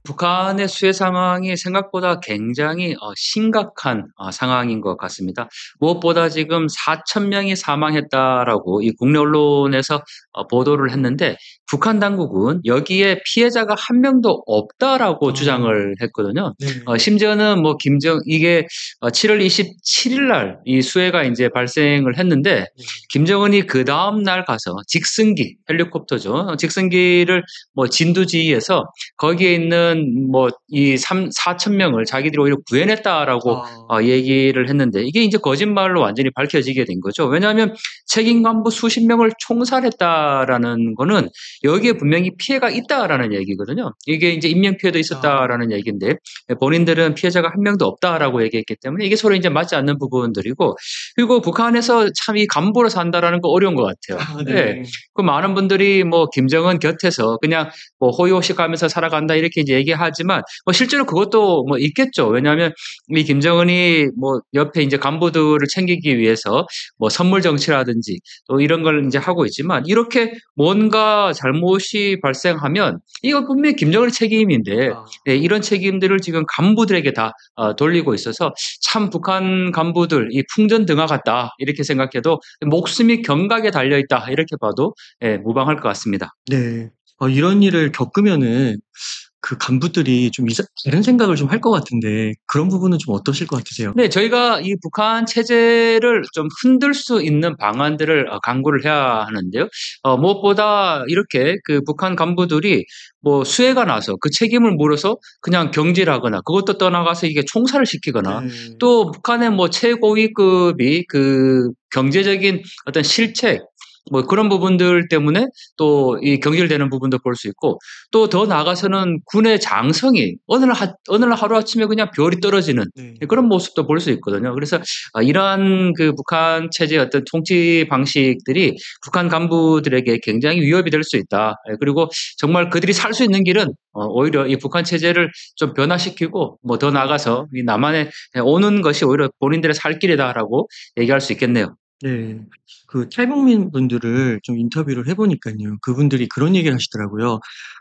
북한의 수해 상황이 생각보다 굉장히 심각한 상황인 것 같습니다. 무엇보다 지금 4천 명이 사망했다라고 이 국내 언론에서 보도를 했는데 북한 당국은 여기에 피해자가 한 명도 없다라고 아 주장을 했거든요. 네. 심지어는 뭐 이게 7월 27일 날 이 수해가 이제 발생을 했는데 네. 김정은이 그다음 날 가서 직승기 헬리콥터죠. 직승기를 뭐 진두지휘해서 거기에 있는 뭐 이 4천 명을 자기들이 오히려 구해냈다라고 아 얘기를 했는데 이게 이제 거짓말로 완전히 밝혀지게 된 거죠. 왜냐하면 책임 간부 수십 명을 총살했다라는 거는 여기에 분명히 피해가 있다라는 얘기거든요. 이게 이제 인명 피해도 아 있었다라는 얘기인데 본인들은 피해자가 한 명도 없다라고 얘기했기 때문에 이게 서로 이제 맞지 않는 부분들이고 그리고 북한에서 참 이 간부로 산다라는 거 어려운 것 같아요. 예. 네. 그 많은 분들이 뭐 김정은 곁에서 그냥 뭐 호의호식하면서 살아간다 이렇게 이제 얘기하지만 뭐 실제로 그것도 뭐 있겠죠. 왜냐하면 이 김정은이 뭐 옆에 이제 간부들을 챙기기 위해서 뭐 선물 정치라든지 또 이런 걸 이제 하고 있지만 이렇게 뭔가 잘못이 발생하면 이거 분명히 김정은의 책임인데 아. 예, 이런 책임들을 지금 간부들에게 다 돌리고 있어서 참 북한 간부들 이 풍전등화 같다 이렇게 생각해도 목숨이 경각에 달려 있다 이렇게 봐도 예, 무방할 것 같습니다. 네. 이런 일을 겪으면은 그 간부들이 좀 다른 생각을 좀 할 것 같은데 그런 부분은 좀 어떠실 것 같으세요? 네, 저희가 이 북한 체제를 좀 흔들 수 있는 방안들을 강구를 해야 하는데요. 무엇보다 이렇게 그 북한 간부들이 뭐 수해가 나서 그 책임을 물어서 그냥 경질하거나 그것도 떠나가서 이게 총살을 시키거나 네. 또 북한의 뭐 최고위급이 그 경제적인 어떤 실책 뭐 그런 부분들 때문에 또 이 경질되는 부분도 볼 수 있고 또 더 나아가서는 군의 장성이 어느 날 하루아침에 그냥 별이 떨어지는 네. 그런 모습도 볼 수 있거든요. 그래서 이러한 그 북한 체제의 어떤 통치 방식들이 북한 간부들에게 굉장히 위협이 될 수 있다. 그리고 정말 그들이 살 수 있는 길은 오히려 이 북한 체제를 좀 변화시키고 뭐 더 나아가서 이 남한에 오는 것이 오히려 본인들의 살 길이다라고 얘기할 수 있겠네요. 네. 그 탈북민 분들을 좀 인터뷰를 해 보니깐요. 그분들이 그런 얘기를 하시더라고요.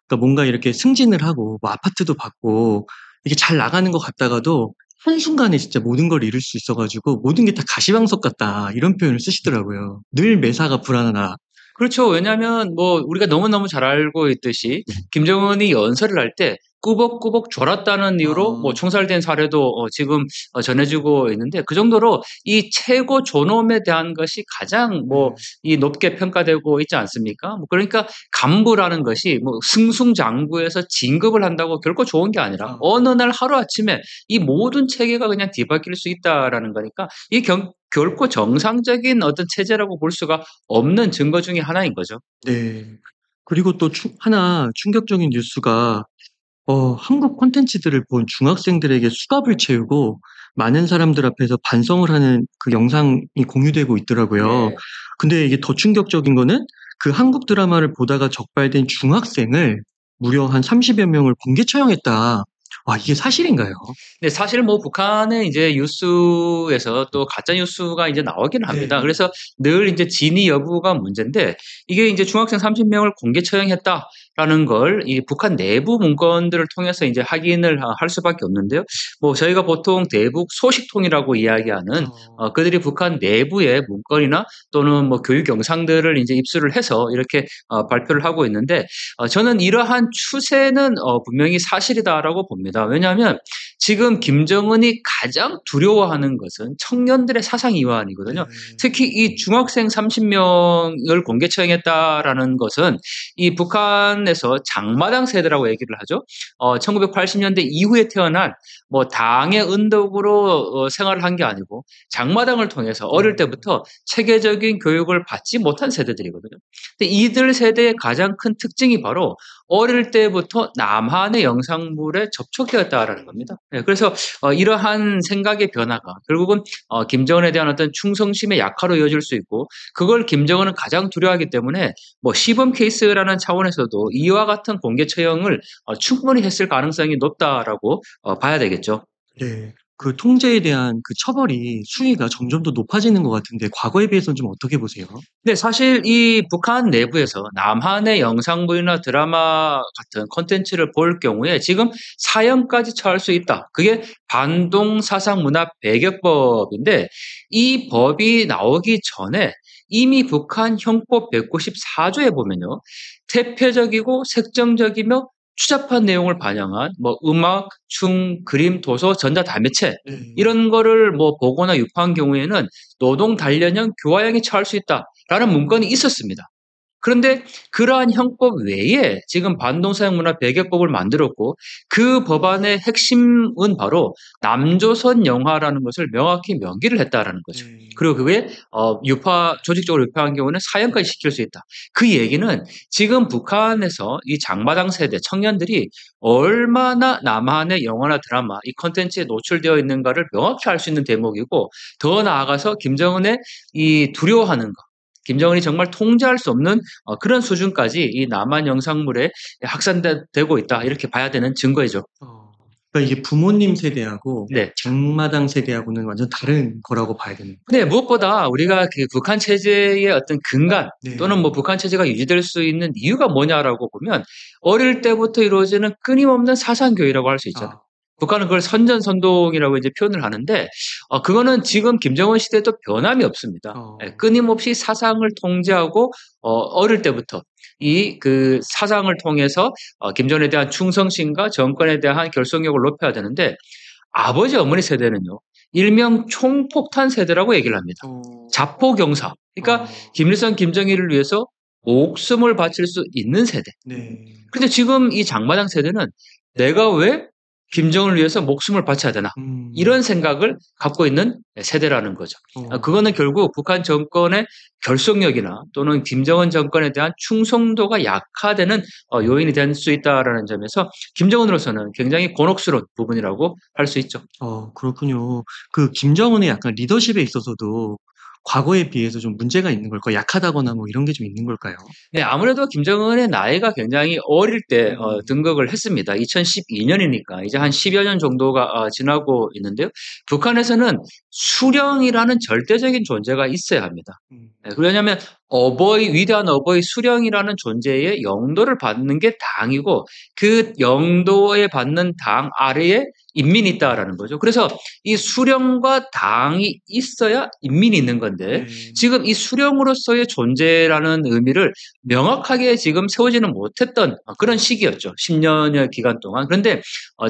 그러니까 뭔가 이렇게 승진을 하고 뭐 아파트도 받고 이게 잘 나가는 것 같다가도 한순간에 진짜 모든 걸 잃을 수 있어 가지고 "모든 게 다 가시방석 같다." 이런 표현을 쓰시더라고요. "늘 매사가 불안하다." 그렇죠. 왜냐하면 뭐 우리가 너무너무 잘 알고 있듯이 김정은이 연설을 할 때 꾸벅꾸벅 졸았다는 이유로 뭐 아 총살된 사례도 지금 전해지고 있는데 그 정도로 이 최고 존엄에 대한 것이 가장 뭐 네. 이 높게 평가되고 있지 않습니까? 뭐 그러니까 간부라는 것이 뭐 승승장구해서 진급을 한다고 결코 좋은 게 아니라 아 어느 날 하루아침에 이 모든 체계가 그냥 뒤바뀔 수 있다라는 거니까 이 결코 정상적인 어떤 체제라고 볼 수가 없는 증거 중에 하나인 거죠. 네. 그리고 또 하나 충격적인 뉴스가 한국 콘텐츠들을 본 중학생들에게 수갑을 채우고 많은 사람들 앞에서 반성을 하는 그 영상이 공유되고 있더라고요. 네. 근데 이게 더 충격적인 거는 그 한국 드라마를 보다가 적발된 중학생을 무려 한 30여 명을 공개 처형했다. 와, 이게 사실인가요? 근데 사실 뭐 북한의 이제 뉴스에서 또 가짜 뉴스가 이제 나오기는 합니다. 네. 그래서 늘 이제 진위 여부가 문제인데 이게 이제 중학생 30명을 공개 처형했다라는 걸 이 북한 내부 문건들을 통해서 이제 확인을 할 수밖에 없는데요. 뭐 저희가 보통 대북 소식통이라고 이야기하는 어. 그들이 북한 내부의 문건이나 또는 뭐 교육 영상들을 이제 입수를 해서 이렇게 발표를 하고 있는데 저는 이러한 추세는 분명히 사실이다라고 봅니다. 왜냐하면 지금 김정은이 가장 두려워하는 것은 청년들의 사상 이완이거든요. 네. 특히 이 중학생 30명을 공개 처형했다라는 것은 이 북한에서 장마당 세대라고 얘기를 하죠. 1980년대 이후에 태어난 뭐 당의 은덕으로 생활을 한 게 아니고 장마당을 통해서 어릴 네. 때부터 체계적인 교육을 받지 못한 세대들이거든요. 근데 이들 세대의 가장 큰 특징이 바로 어릴 때부터 남한의 영상물에 접촉되었다라는 겁니다. 예, 그래서 이러한 생각의 변화가 결국은 김정은에 대한 어떤 충성심의 약화로 이어질 수 있고 그걸 김정은은 가장 두려워하기 때문에 뭐 시범 케이스라는 차원에서도 이와 같은 공개 처형을 충분히 했을 가능성이 높다라고 봐야 되겠죠. 네. 그 통제에 대한 그 처벌이 수위가 점점 더 높아지는 것 같은데 과거에 비해서는 좀 어떻게 보세요? 네, 사실 이 북한 내부에서 남한의 영상물이나 드라마 같은 콘텐츠를 볼 경우에 지금 사형까지 처할 수 있다. 그게 반동 사상 문화 배격법인데 이 법이 나오기 전에 이미 북한 형법 194조에 보면요. 태폐적이고 색정적이며 추잡한 내용을 반영한 뭐 음악, 춤, 그림, 도서, 전자, 다매체 이런 거를 뭐 보거나 유포한 경우에는 노동 단련형, 교화형에 처할 수 있다라는 문건이 있었습니다. 그런데 그러한 형법 외에 지금 반동사용문화 배격법을 만들었고 그 법안의 핵심은 바로 남조선 영화라는 것을 명확히 명기를 했다라는 거죠. 그리고 그게 조직적으로 유파한 경우는 사형까지 시킬 수 있다. 그 얘기는 지금 북한에서 이 장마당 세대 청년들이 얼마나 남한의 영화나 드라마 이 콘텐츠에 노출되어 있는가를 명확히 알 수 있는 대목이고 더 나아가서 김정은의 이 두려워하는 것 김정은이 정말 통제할 수 없는 그런 수준까지 이 남한 영상물에 확산되고 있다. 이렇게 봐야 되는 증거이죠. 그러니까 이게 부모님 세대하고 네. 장마당 세대하고는 완전 다른 거라고 봐야 되는 네, 무엇보다 우리가 그 북한 체제의 어떤 근간 네. 또는 뭐 북한 체제가 유지될 수 있는 이유가 뭐냐라고 보면 어릴 때부터 이루어지는 끊임없는 사상 교육이라고 할 수 있잖아요. 북한은 그걸 선전선동이라고 이제 표현을 하는데 그거는 지금 김정은 시대에도 변함이 없습니다. 끊임없이 사상을 통제하고 어릴 때부터 이 그 사상을 통해서 김정은에 대한 충성심과 정권에 대한 결속력을 높여야 되는데 아버지 어머니 세대는요. 일명 총폭탄 세대라고 얘기를 합니다. 자포경사. 그러니까 김일성, 김정일을 위해서 목숨을 바칠 수 있는 세대. 그런데 지금 이 장마당 세대는 내가 왜 김정은을 위해서 목숨을 바쳐야 되나 이런 생각을 갖고 있는 세대라는 거죠. 그거는 결국 북한 정권의 결속력이나 또는 김정은 정권에 대한 충성도가 약화되는 요인이 될 수 있다는 점에서 김정은으로서는 굉장히 곤혹스러운 부분이라고 할 수 있죠. 그렇군요. 그 김정은의 약간 리더십에 있어서도 과거에 비해서 좀 문제가 있는 걸까요? 약하다거나 뭐 이런 게 좀 있는 걸까요? 네, 아무래도 김정은의 나이가 굉장히 어릴 때 등극을 했습니다. 2012년이니까 이제 한 10여 년 정도가 지나고 있는데요. 북한에서는 수령이라는 절대적인 존재가 있어야 합니다. 네, 왜냐하면 위대한 어버이 수령이라는 존재의 영도를 받는 게 당이고 그 영도에 받는 당 아래에 인민이 있다라는 거죠. 그래서 이 수령과 당이 있어야 인민이 있는 건데 지금 이 수령으로서의 존재라는 의미를 명확하게 지금 세우지는 못했던 그런 시기였죠. 10년여 기간 동안. 그런데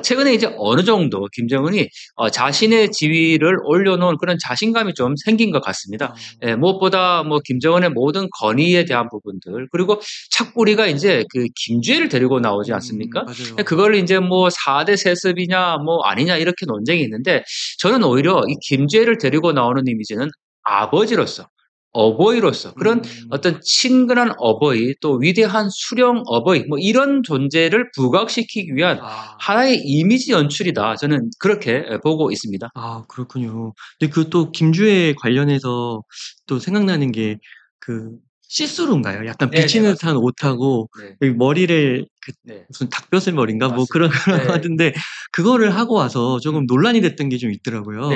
최근에 이제 어느 정도 김정은이 자신의 지위를 올려놓은 그런 자신감이 좀 생긴 것 같습니다. 무엇보다 뭐 김정은의 모든 건의에 대한 부분들 그리고 자꾸 우리가 이제 그 김주애를 데리고 나오지 않습니까? 그걸 이제 뭐 4대 세습이냐 뭐 아니냐 이렇게 논쟁이 있는데 저는 오히려 이 김주애를 데리고 나오는 이미지는 아버지로서 어버이로서 그런 어떤 친근한 어버이 또 위대한 수령 어버이 뭐 이런 존재를 부각시키기 위한 하나의 이미지 연출이다. 저는 그렇게 보고 있습니다. 그렇군요. 근데 그 또 김주애 관련해서 또 생각나는 게 그 시스루인가요? 약간 비치는 듯한 옷하고 머리를 무슨 닭뼈슬 머리인가 뭐 그런 거라고 하던데 그거를 하고 와서 조금 논란이 됐던 게 좀 있더라고요.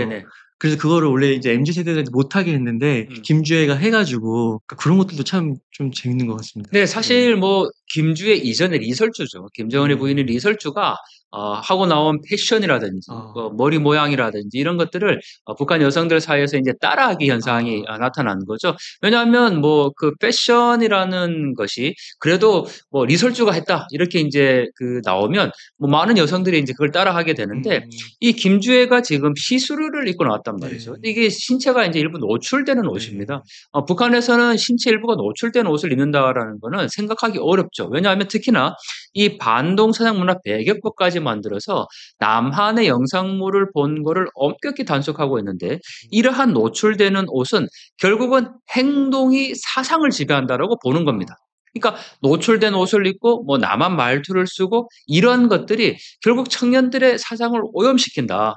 그래서 그거를 원래 이제 MZ 세대들한테 못하게 했는데 김주애가 해가지고 그런 것들도 참 좀 재밌는 것 같습니다. 네, 사실 뭐 김주애 이전에 리설주죠. 김정은의 부인인 리설주가 하고 나온 패션이라든지 머리 모양이라든지 이런 것들을 북한 여성들 사이에서 이제 따라하기 현상이 나타난 거죠. 왜냐하면 뭐 그 패션이라는 것이 그래도 뭐 리설주가 했다 이렇게 이제 그 나오면 뭐 많은 여성들이 이제 그걸 따라하게 되는데 이 김주애가 지금 시스루를 입고 나왔단 말이죠. 이게 신체가 이제 일부 노출되는 옷입니다. 북한에서는 신체 일부가 노출되는 옷을 입는다라는 거는 생각하기 어렵죠. 왜냐하면 특히나 이 반동 서양 문화 배격법까지 만들어서 남한의 영상물을 본 거를 엄격히 단속하고 있는데 이러한 노출되는 옷은 결국은 행동이 사상을 지배한다라고 보는 겁니다. 그러니까 노출된 옷을 입고 뭐 남한 말투를 쓰고 이런 것들이 결국 청년들의 사상을 오염시킨다.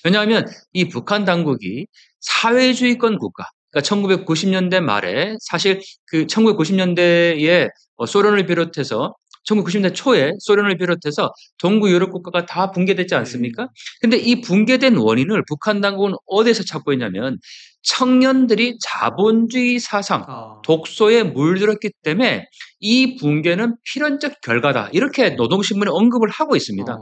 왜냐하면 이 북한 당국이 사회주의권 국가 그러니까 1990년대 말에 사실 그 1990년대에 소련을 비롯해서 1990년대 초에 소련을 비롯해서 동구 유럽 국가가 다 붕괴됐지 네. 않습니까? 근데 이 붕괴된 원인을 북한 당국은 어디서 찾고 있냐면 청년들이 자본주의 사상, 독소에 물들었기 때문에 이 붕괴는 필연적 결과다. 이렇게 노동신문에 언급을 하고 있습니다.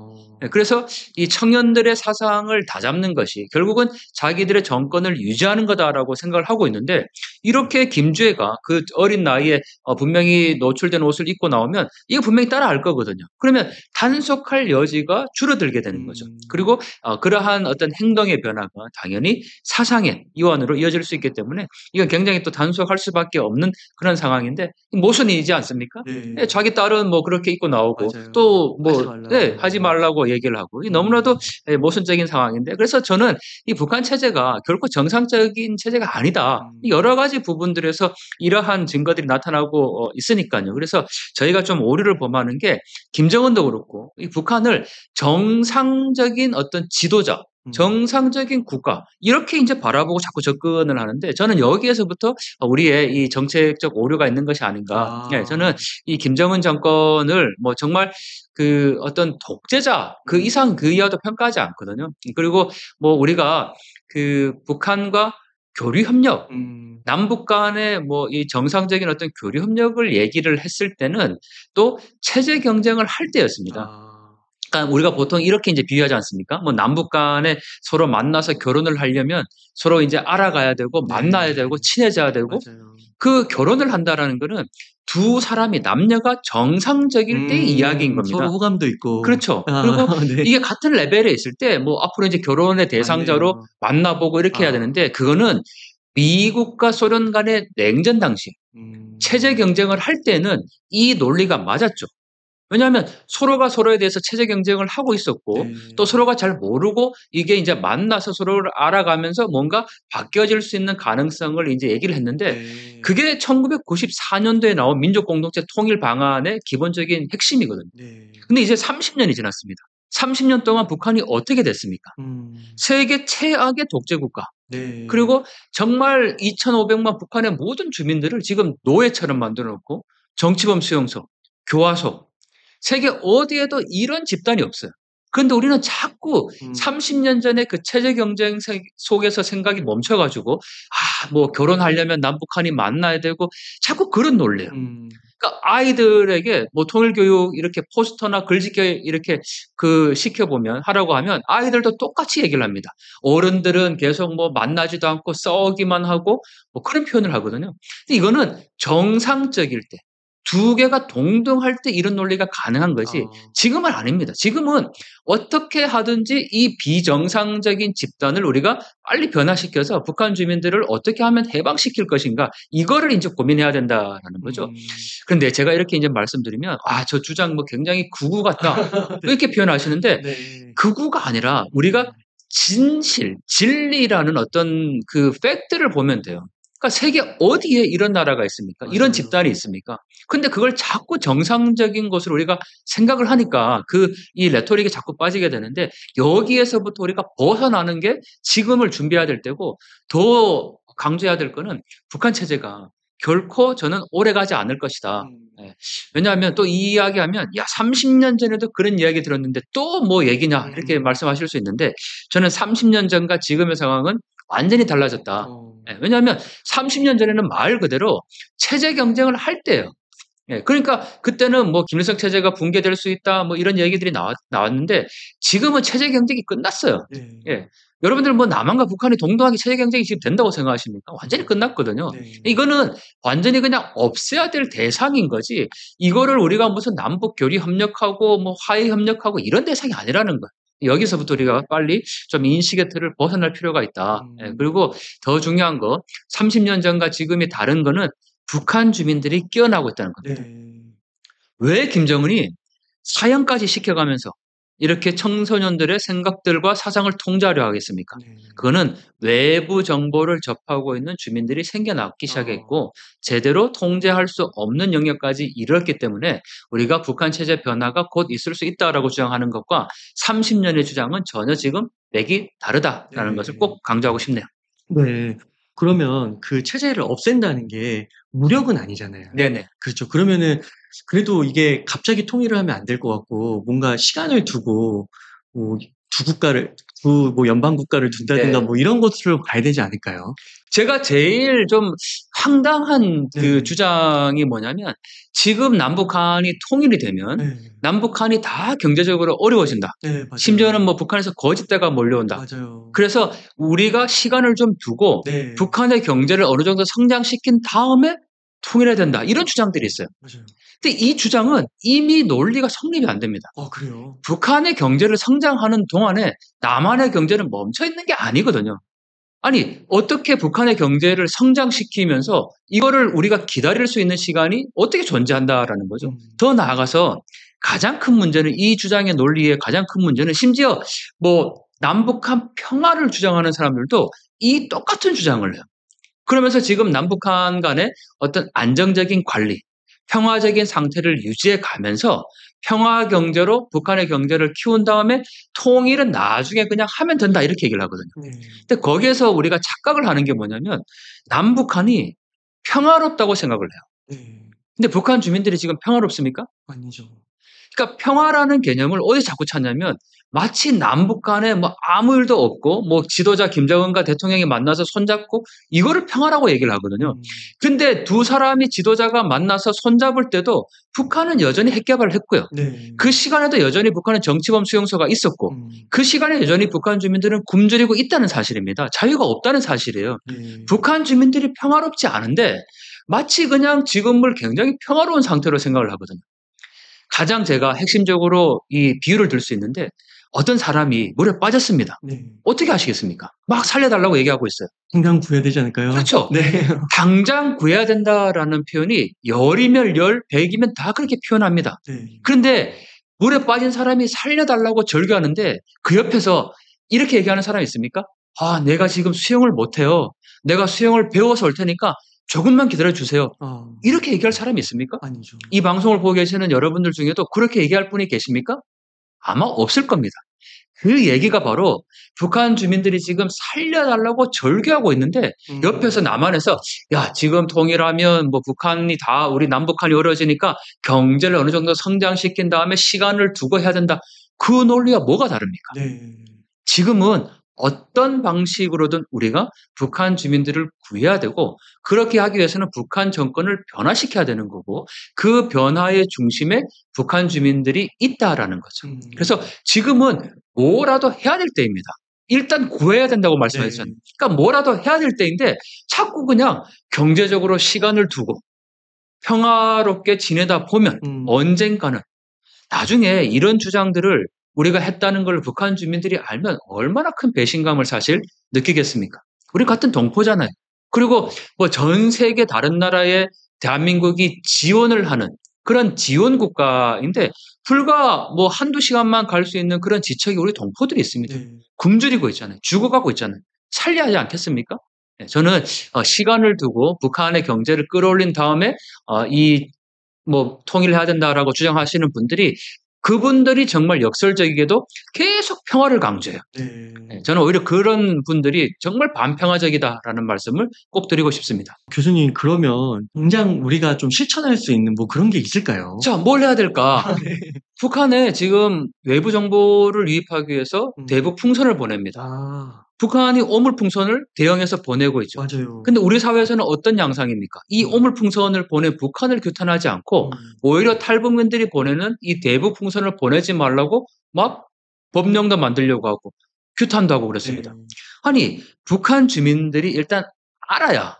그래서 이 청년들의 사상을 다잡는 것이 결국은 자기들의 정권을 유지하는 거다라고 생각을 하고 있는데 이렇게 김주애가 그 어린 나이에 분명히 노출된 옷을 입고 나오면 이거 분명히 따라할 거거든요. 그러면 단속할 여지가 줄어들게 되는 거죠. 그리고 그러한 어떤 행동의 변화가 당연히 사상의 이완으로 이어질 수 있기 때문에 이건 굉장히 또 단속할 수밖에 없는 그런 상황인데 모순이지 않습니까? 네. 자기 딸은 뭐 그렇게 입고 나오고 맞아요. 또 하지 뭐 말라고. 하지 말라고 얘기를 하고 너무나도 모순적인 상황인데 그래서 저는 이 북한 체제가 결코 정상적인 체제가 아니다. 여러 가지 부분들에서 이러한 증거들이 나타나고 있으니까요. 그래서 저희가 좀 오류를 범하는 게 김정은도 그렇고 이 북한을 정상적인 어떤 지도자 정상적인 국가 이렇게 이제 바라보고 자꾸 접근을 하는데 저는 여기에서부터 우리의 이 정책적 오류가 있는 것이 아닌가. 저는 이 김정은 정권을 뭐 정말 그 어떤 독재자 그 이상 그 이하도 평가하지 않거든요. 그리고 뭐 우리가 그 북한과 교류 협력 남북 간의 뭐 이 정상적인 어떤 교류 협력을 얘기를 했을 때는 또 체제 경쟁을 할 때였습니다. 그러니까 우리가 보통 이렇게 이제 비유하지 않습니까? 뭐 남북 간에 서로 만나서 결혼을 하려면 서로 이제 알아가야 되고 만나야 되고 친해져야 되고 맞아요. 그 결혼을 한다라는 거는 두 사람이 남녀가 정상적일 때의 이야기인 겁니다. 서로 호감도 있고. 그렇죠. 그리고 네. 이게 같은 레벨에 있을 때 뭐 앞으로 이제 결혼의 대상자로 맞네요. 만나보고 이렇게 해야 되는데 그거는 미국과 소련 간의 냉전 당시 체제 경쟁을 할 때는 이 논리가 맞았죠. 왜냐하면 서로가 서로에 대해서 체제 경쟁을 하고 있었고 또 서로가 잘 모르고 이게 이제 만나서 서로를 알아가면서 뭔가 바뀌어질 수 있는 가능성을 이제 얘기를 했는데 그게 1994년도에 나온 민족 공동체 통일 방안의 기본적인 핵심이거든요. 근데 이제 30년이 지났습니다. 30년 동안 북한이 어떻게 됐습니까? 세계 최악의 독재 국가. 그리고 정말 2,500만 북한의 모든 주민들을 지금 노예처럼 만들어 놓고 정치범 수용소, 교화소, 세계 어디에도 이런 집단이 없어요. 그런데 우리는 자꾸 30년 전에 그 체제 경쟁 속에서 생각이 멈춰가지고 뭐 결혼하려면 남북한이 만나야 되고 자꾸 그런 논리예요. 그러니까 아이들에게 뭐 통일교육 이렇게 포스터나 글짓기 이렇게 그 시켜보면 하라고 하면 아이들도 똑같이 얘기를 합니다. 어른들은 계속 뭐 만나지도 않고 싸우기만 하고 뭐 그런 표현을 하거든요. 근데 이거는 정상적일 때 두 개가 동등할 때 이런 논리가 가능한 것이 지금은 아닙니다. 지금은 어떻게 하든지 이 비정상적인 집단을 우리가 빨리 변화시켜서 북한 주민들을 어떻게 하면 해방시킬 것인가 이거를 이제 고민해야 된다라는 거죠. 그런데 제가 이렇게 이제 말씀드리면 저 주장 뭐 굉장히 극우 같다 이렇게 표현하시는데 극우가 아니라 우리가 진실, 진리라는 어떤 그 팩트를 보면 돼요. 그러니까 세계 어디에 이런 나라가 있습니까? 이런 집단이 있습니까? 근데 그걸 자꾸 정상적인 것으로 우리가 생각을 하니까 이 레토릭에 자꾸 빠지게 되는데 여기에서부터 우리가 벗어나는 게 지금을 준비해야 될 때고 더 강조해야 될 거는 북한 체제가 결코 저는 오래가지 않을 것이다. 왜냐하면 또 이 이야기하면 30년 전에도 그런 이야기 들었는데 또 뭐 얘기냐 이렇게 말씀하실 수 있는데 저는 30년 전과 지금의 상황은 완전히 달라졌다. 왜냐하면 30년 전에는 말 그대로 체제 경쟁을 할 때예요. 그러니까 그때는 뭐 김일성 체제가 붕괴될 수 있다 뭐 이런 얘기들이 나왔는데 지금은 체제 경쟁이 끝났어요. 여러분들 뭐 남한과 북한이 동등하게 체제 경쟁이 지금 된다고 생각하십니까? 완전히 끝났거든요. 이거는 완전히 그냥 없애야 될 대상인 거지. 이거를 우리가 무슨 남북 교류 협력하고 뭐 화해 협력하고 이런 대상이 아니라는 거예요. 여기서부터 우리가 빨리 좀 인식의 틀을 벗어날 필요가 있다. 그리고 더 중요한 거 30년 전과 지금이 다른 거는 북한 주민들이 깨어나고 있다는 겁니다. 왜 김정은이 사형까지 시켜가면서 이렇게 청소년들의 생각들과 사상을 통제하려 하겠습니까? 그거는 외부 정보를 접하고 있는 주민들이 생겨나기 시작했고 제대로 통제할 수 없는 영역까지 이르렀기 때문에 우리가 북한 체제 변화가 곧 있을 수 있다라고 주장하는 것과 30년의 주장은 전혀 지금 맥이 다르다라는 것을 꼭 강조하고 싶네요. 네. 그러면 그 체제를 없앤다는 게 무력은 아니잖아요. 네네. 그렇죠. 그러면은 그래도 이게 갑자기 통일을 하면 안 될 것 같고 뭔가 시간을 두고 뭐 두 국가를 뭐 연방 국가를 둔다든가 네. 뭐 이런 것으로 가야 되지 않을까요? 제가 제일 좀 황당한 그 네. 주장이 뭐냐면 지금 남북한이 통일이 되면 네. 남북한이 다 경제적으로 어려워진다. 네, 맞아요. 심지어는 뭐 북한에서 거짓대가 몰려온다. 맞아요. 그래서 우리가 시간을 좀 두고 네. 북한의 경제를 어느 정도 성장시킨 다음에 통일해야 된다. 이런 주장들이 있어요. 맞아요. 근데 이 주장은 이미 논리가 성립이 안 됩니다. 그래요? 북한의 경제를 성장하는 동안에 남한의 경제는 멈춰 있는 게 아니거든요. 아니, 어떻게 북한의 경제를 성장시키면서 이거를 우리가 기다릴 수 있는 시간이 어떻게 존재한다라는 거죠. 더 나아가서 가장 큰 문제는 이 주장의 논리의 가장 큰 문제는 심지어 뭐 남북한 평화를 주장하는 사람들도 이 똑같은 주장을 해요. 그러면서 지금 남북한 간의 어떤 안정적인 관리, 평화적인 상태를 유지해 가면서 평화 경제로 북한의 경제를 키운 다음에 통일은 나중에 그냥 하면 된다 이렇게 얘기를 하거든요. 근데 거기에서 우리가 착각을 하는 게 뭐냐면 남북한이 평화롭다고 생각을 해요. 근데 북한 주민들이 지금 평화롭습니까? 아니죠. 그러니까 평화라는 개념을 어디 자꾸 찾냐면 마치 남북 간에 뭐 아무 일도 없고 뭐 지도자 김정은과 대통령이 만나서 손잡고 이거를 평화라고 얘기를 하거든요. 근데 두 사람이 지도자가 만나서 손잡을 때도 북한은 여전히 핵 개발을 했고요. 네. 그 시간에도 여전히 북한은 정치범 수용소가 있었고 그 시간에 여전히 북한 주민들은 굶주리고 있다는 사실입니다. 자유가 없다는 사실이에요. 북한 주민들이 평화롭지 않은데 마치 그냥 지금을 굉장히 평화로운 상태로 생각을 하거든요. 가장 제가 핵심적으로 이 비유를 들 수 있는데 어떤 사람이 물에 빠졌습니다. 어떻게 하시겠습니까? 막 살려달라고 얘기하고 있어요. 당장 구해야 되지 않을까요? 그렇죠. 네. 당장 구해야 된다라는 표현이 열이면 열, 백이면 다 그렇게 표현합니다. 그런데 물에 빠진 사람이 살려달라고 절규하는데 그 옆에서 이렇게 얘기하는 사람이 있습니까? 아, 내가 지금 수영을 못해요. 내가 수영을 배워서 올 테니까 조금만 기다려주세요. 이렇게 얘기할 사람이 있습니까? 아니죠. 이 방송을 보고 계시는 여러분들 중에도 그렇게 얘기할 분이 계십니까? 아마 없을 겁니다. 그 얘기가 바로 북한 주민들이 지금 살려달라고 절규하고 있는데 옆에서 남한에서 야, 지금 통일하면 뭐 북한이 다 우리 남북한이 어려워지니까 경제를 어느 정도 성장시킨 다음에 시간을 두고 해야 된다. 그 논리와 뭐가 다릅니까? 지금은 어떤 방식으로든 우리가 북한 주민들을 구해야 되고 그렇게 하기 위해서는 북한 정권을 변화시켜야 되는 거고 그 변화의 중심에 북한 주민들이 있다라는 거죠. 그래서 지금은 뭐라도 해야 될 때입니다. 일단 구해야 된다고 말씀하셨잖아요. 그러니까 뭐라도 해야 될 때인데 자꾸 그냥 경제적으로 시간을 두고 평화롭게 지내다 보면 언젠가는 나중에 이런 주장들을 우리가 했다는 걸 북한 주민들이 알면 얼마나 큰 배신감을 사실 느끼겠습니까? 우리 같은 동포잖아요. 그리고 뭐 전 세계 다른 나라에 대한민국이 지원을 하는 그런 지원 국가인데 불과 뭐 한두 시간만 갈 수 있는 그런 지척이 우리 동포들이 있습니다. 굶주리고 있잖아요. 죽어가고 있잖아요. 살려야 하지 않겠습니까? 저는 시간을 두고 북한의 경제를 끌어올린 다음에 이 뭐 통일해야 된다라고 주장하시는 분들이 그분들이 정말 역설적이게도 계속 평화를 강조해요. 저는 오히려 그런 분들이 정말 반평화적이다라는 말씀을 꼭 드리고 싶습니다. 교수님, 그러면 당장 우리가 좀 실천할 수 있는 뭐 그런 게 있을까요? 자, 뭘 해야 될까? 북한에 지금 외부 정보를 유입하기 위해서 대북 풍선을 보냅니다. 북한이 오물풍선을 대형해서 보내고 있죠. 맞아요. 근데 우리 사회에서는 어떤 양상입니까? 이 오물풍선을 보낸 북한을 규탄하지 않고 오히려 탈북민들이 보내는 이 대북풍선을 보내지 말라고 막 법령도 만들려고 하고 규탄도 하고 그랬습니다. 아니, 북한 주민들이 일단 알아야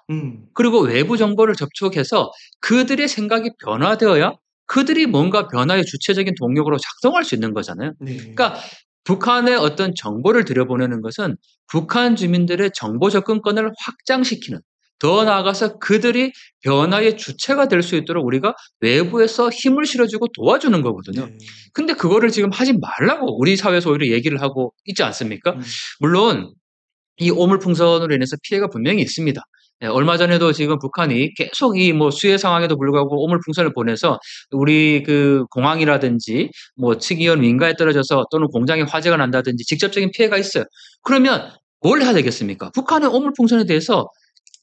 그리고 외부 정보를 접촉해서 그들의 생각이 변화되어야 그들이 뭔가 변화의 주체적인 동력으로 작동할 수 있는 거잖아요. 그러니까 북한의 어떤 정보를 들여보내는 것은 북한 주민들의 정보 접근권을 확장시키는 더 나아가서 그들이 변화의 주체가 될 수 있도록 우리가 외부에서 힘을 실어주고 도와주는 거거든요. 근데 그거를 지금 하지 말라고 우리 사회에서 오히려 얘기를 하고 있지 않습니까? 물론 이 오물풍선으로 인해서 피해가 분명히 있습니다. 얼마 전에도 지금 북한이 계속 이 뭐 수해 상황에도 불구하고 오물풍선을 보내서 우리 그 공항이라든지 뭐 측이온 민가에 떨어져서 또는 공장에 화재가 난다든지 직접적인 피해가 있어요. 그러면 뭘 해야 되겠습니까? 북한의 오물풍선에 대해서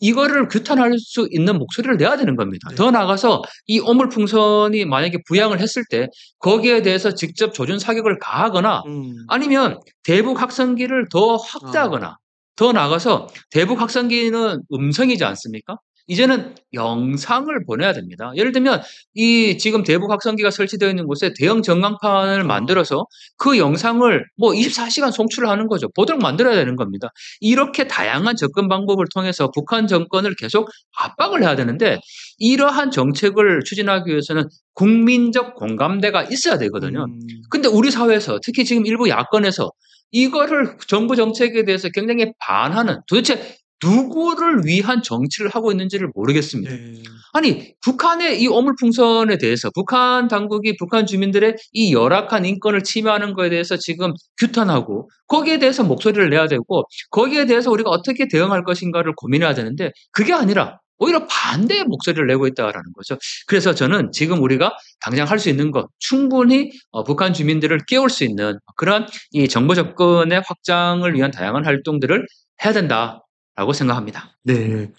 이거를 규탄할 수 있는 목소리를 내야 되는 겁니다. 네. 더 나아가서 이 오물풍선이 만약에 부양을 했을 때 거기에 대해서 직접 조준 사격을 가하거나 아니면 대북 확성기를 더 확대하거나 더 나아가서 대북 확성기는 음성이지 않습니까? 이제는 영상을 보내야 됩니다. 예를 들면 이 지금 대북 확성기가 설치되어 있는 곳에 대형 전광판을 만들어서 그 영상을 뭐 24시간 송출을 하는 거죠. 보도록 만들어야 되는 겁니다. 이렇게 다양한 접근 방법을 통해서 북한 정권을 계속 압박을 해야 되는데 이러한 정책을 추진하기 위해서는 국민적 공감대가 있어야 되거든요. 근데 우리 사회에서 특히 지금 일부 야권에서 이거를 정부 정책에 대해서 굉장히 반하는 도대체 누구를 위한 정치를 하고 있는지를 모르겠습니다. 네. 아니 북한의 이 오물풍선에 대해서 북한 당국이 북한 주민들의 이 열악한 인권을 침해하는 거에 대해서 지금 규탄하고 거기에 대해서 목소리를 내야 되고 거기에 대해서 우리가 어떻게 대응할 것인가를 고민해야 되는데 그게 아니라 오히려 반대의 목소리를 내고 있다라는 거죠. 그래서 저는 지금 우리가 당장 할 수 있는 것 충분히 북한 주민들을 깨울 수 있는 그런 이 정보 접근의 확장을 위한 다양한 활동들을 해야 된다라고 생각합니다. 네.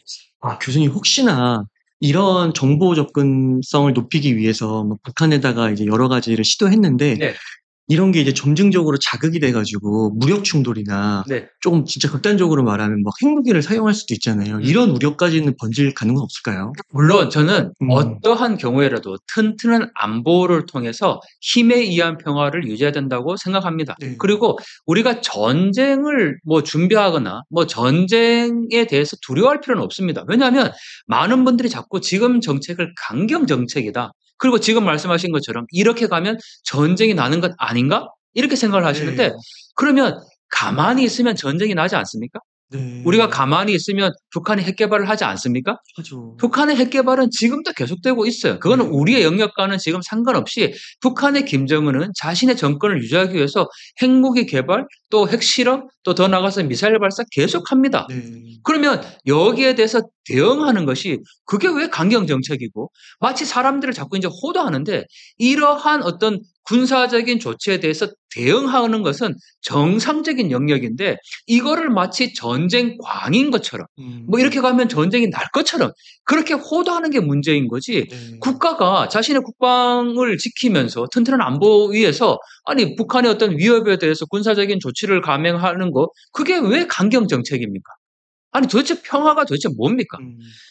교수님 혹시나 이런 정보 접근성을 높이기 위해서 뭐 북한에다가 이제 여러 가지를 시도했는데 네. 이런 게 이제 점증적으로 자극이 돼가지고 무력 충돌이나 네. 조금 진짜 극단적으로 말하면 막 핵무기를 사용할 수도 있잖아요. 이런 우려까지는 번질 가능은 없을까요? 물론 저는 어떠한 경우에라도 튼튼한 안보를 통해서 힘에 의한 평화를 유지해야 된다고 생각합니다. 네. 그리고 우리가 전쟁을 뭐 준비하거나 뭐 전쟁에 대해서 두려워할 필요는 없습니다. 왜냐하면 많은 분들이 자꾸 지금 정책을 강경 정책이다. 그리고 지금 말씀하신 것처럼 이렇게 가면 전쟁이 나는 것 아닌가? 이렇게 생각을 하시는데 네. 그러면 가만히 있으면 전쟁이 나지 않습니까? 네. 우리가 가만히 있으면 북한이 핵 개발을 하지 않습니까? 하죠. 북한의 핵 개발은 지금도 계속되고 있어요. 그거는 우리의 영역과는 지금 상관없이 북한의 김정은은 자신의 정권을 유지하기 위해서 핵무기 개발, 또 핵실험, 또 더 나아가서 미사일 발사 계속합니다. 네. 그러면 여기에 대해서 대응하는 것이 그게 왜 강경 정책이고 마치 사람들을 자꾸 이제 호도하는데 이러한 어떤 군사적인 조치에 대해서 대응하는 것은 정상적인 영역인데 이거를 마치 전쟁 광인 것처럼 뭐 이렇게 가면 전쟁이 날 것처럼 그렇게 호도하는 게 문제인 거지 네. 국가가 자신의 국방을 지키면서 튼튼한 안보 위에서 아니 북한의 어떤 위협에 대해서 군사적인 조치를 감행하는 거 그게 왜 강경 정책입니까? 아니 도대체 평화가 도대체 뭡니까?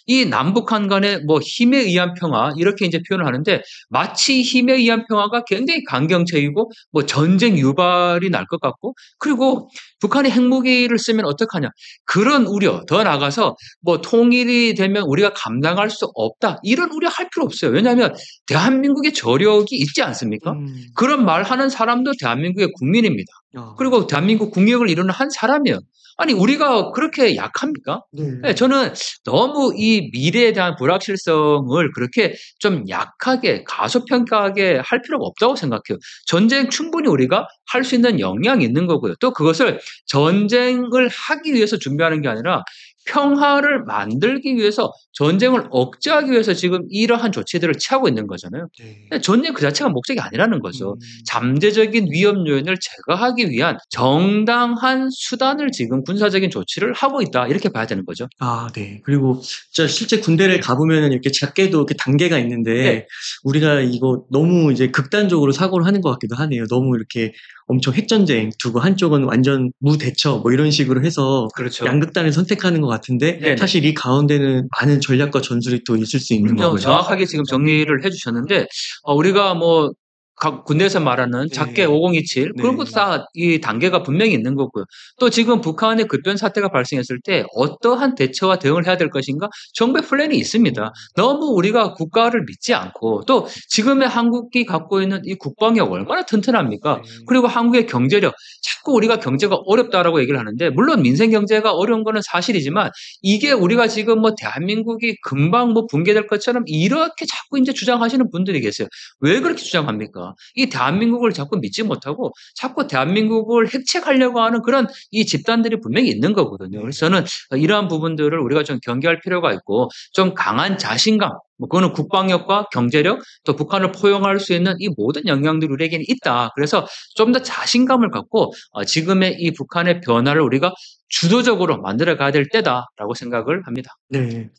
이 남북한 간의 뭐 힘에 의한 평화 이렇게 이제 표현을 하는데 마치 힘에 의한 평화가 굉장히 강경책이고 뭐 전쟁 유발이 날 것 같고 그리고 북한이 핵무기를 쓰면 어떡하냐 그런 우려 더 나가서 뭐 통일이 되면 우리가 감당할 수 없다 이런 우려할 필요 없어요. 왜냐하면 대한민국의 저력이 있지 않습니까? 그런 말 하는 사람도 대한민국의 국민입니다. 그리고 대한민국 국력을 이루는 한 사람이에요. 아니 우리가 그렇게 약합니까? 네, 저는 너무 이 미래에 대한 불확실성을 그렇게 좀 약하게 가소평가하게 할 필요가 없다고 생각해요. 전쟁 충분히 우리가 할 수 있는 역량이 있는 거고요. 또 그것을 전쟁을 하기 위해서 준비하는 게 아니라 평화를 만들기 위해서 전쟁을 억제하기 위해서 지금 이러한 조치들을 취하고 있는 거잖아요. 전쟁 그 자체가 목적이 아니라는 거죠. 잠재적인 위험 요인을 제거하기 위한 정당한 수단을 지금 군사적인 조치를 하고 있다. 이렇게 봐야 되는 거죠. 네. 그리고 진짜 실제 군대를 가보면은 이렇게 작게도 이렇게 단계가 있는데 네. 우리가 이거 너무 이제 극단적으로 사고를 하는 것 같기도 하네요. 너무 이렇게 엄청 핵전쟁 두고 한쪽은 완전 무대처 뭐 이런 식으로 해서 그렇죠. 양극단을 선택하는 것 같은데 네네. 사실 이 가운데는 많은 전략과 전술이 또 있을 수 있는 거고요. 정확하게 지금 정리를 해주셨는데 우리가 뭐 각 군대에서 말하는 작게 5027 그런 것도 다 이 단계가 분명히 있는 거고요. 또 지금 북한의 급변 사태가 발생했을 때 어떠한 대처와 대응을 해야 될 것인가 정부의 플랜이 있습니다. 너무 우리가 국가를 믿지 않고 또 지금의 한국이 갖고 있는 이 국방력 얼마나 튼튼합니까? 그리고 한국의 경제력 자꾸 우리가 경제가 어렵다라고 얘기를 하는데 물론 민생 경제가 어려운 거는 사실이지만 이게 우리가 지금 뭐 대한민국이 금방 뭐 붕괴될 것처럼 이렇게 자꾸 이제 주장하시는 분들이 계세요. 왜 그렇게 주장합니까? 이 대한민국을 자꾸 믿지 못하고 자꾸 대한민국을 핵책하려고 하는 그런 이 집단들이 분명히 있는 거거든요. 그래서 저는 이러한 부분들을 우리가 좀 경계할 필요가 있고 좀 강한 자신감 뭐 그거는 국방력과 경제력, 또 북한을 포용할 수 있는 이 모든 역량들이 우리에게는 있다. 그래서 좀 더 자신감을 갖고 지금의 이 북한의 변화를 우리가 주도적으로 만들어 가야 될 때다라고 생각을 합니다. 네.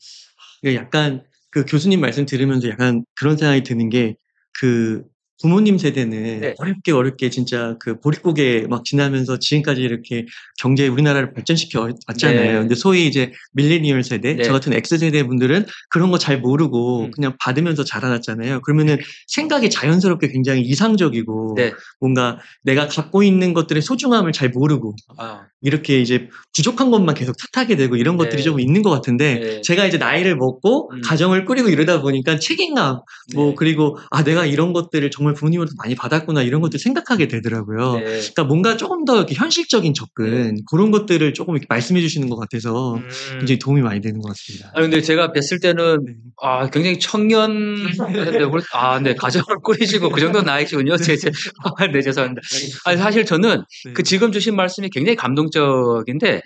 약간 그 교수님 말씀 들으면서 약간 그런 생각이 드는 게, 그 부모님 세대는 네. 어렵게 진짜 그 보릿고개 막 지나면서 지금까지 이렇게 경제 우리나라를 발전시켜 왔잖아요. 네. 근데 소위 이제 밀레니얼 세대, 저 네. 같은 X세대 분들은 그런 거 잘 모르고 음. 그냥 받으면서 자라났잖아요. 그러면은 생각이 자연스럽게 굉장히 이상적이고, 네. 뭔가 내가 갖고 있는 것들의 소중함을 잘 모르고 아, 이렇게 이제 부족한 것만 계속 탓하게 되고 이런 것들이 네. 좀 있는 것 같은데, 네. 제가 이제 나이를 먹고 가정을 꾸리고 이러다 보니까 책임감, 뭐 네. 그리고 내가 이런 것들을 정말 부모님으로부터 많이 받았구나 이런 것들 생각하게 되더라고요. 네. 그러니까 뭔가 조금 더 이렇게 현실적인 접근, 네. 그런 것들을 조금 이렇게 말씀해 주시는 것 같아서 굉장히 도움이 많이 되는 것 같습니다. 근데 제가 뵀을 때는 네. 굉장히 청년 네, 가정을 꾸리시고 그 정도 나이시군요. 네, 죄송합니다. 아니, 사실 저는 네. 그 지금 주신 말씀이 굉장히 감동적인데,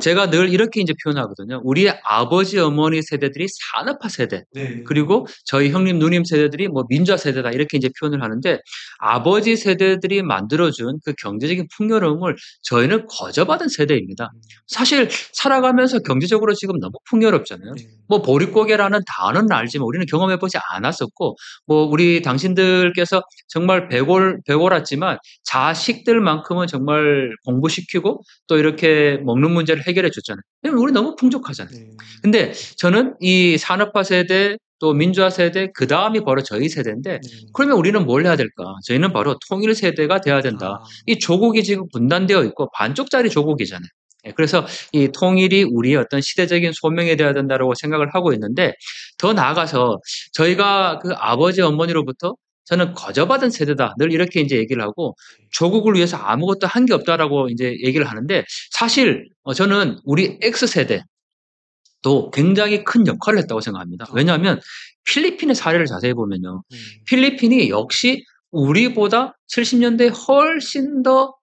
제가 늘 이렇게 이제 표현하거든요. 우리의 아버지, 어머니 세대들이 산업화 세대, 네. 그리고 저희 형님, 누님 세대들이 뭐 민주화 세대다 이렇게 이제 표현을 하는데, 아버지 세대들이 만들어준 그 경제적인 풍요로움을 저희는 거저받은 세대입니다. 사실 살아가면서 경제적으로 지금 너무 풍요롭잖아요. 네. 뭐 보릿고개라는 단어는 알지만 우리는 경험해보지 않았었고, 뭐 우리 당신들께서 정말 배골았지만 자식들만큼은 정말 공부시키고 또 이렇게 먹는 문제를 해결해 줬잖아요. 왜냐면 우리 너무 풍족하잖아요. 네. 근데 저는 이 산업화 세대 또 민주화 세대 그 다음이 바로 저희 세대인데, 그러면 우리는 뭘 해야 될까? 저희는 바로 통일 세대가 돼야 된다. 이 조국이 지금 분단되어 있고 반쪽짜리 조국이잖아요. 그래서 이 통일이 우리의 어떤 시대적인 소명이 되어야 된다고 생각을 하고 있는데, 더 나아가서 저희가 그 아버지 어머니로부터 저는 거저받은 세대다 늘 이렇게 이제 얘기를 하고, 조국을 위해서 아무것도 한 게 없다라고 이제 얘기를 하는데, 사실 저는 우리 X세대도 굉장히 큰 역할을 했다고 생각합니다. 왜냐하면 필리핀의 사례를 자세히 보면요, 필리핀이 역시 우리보다 70년대에 훨씬 더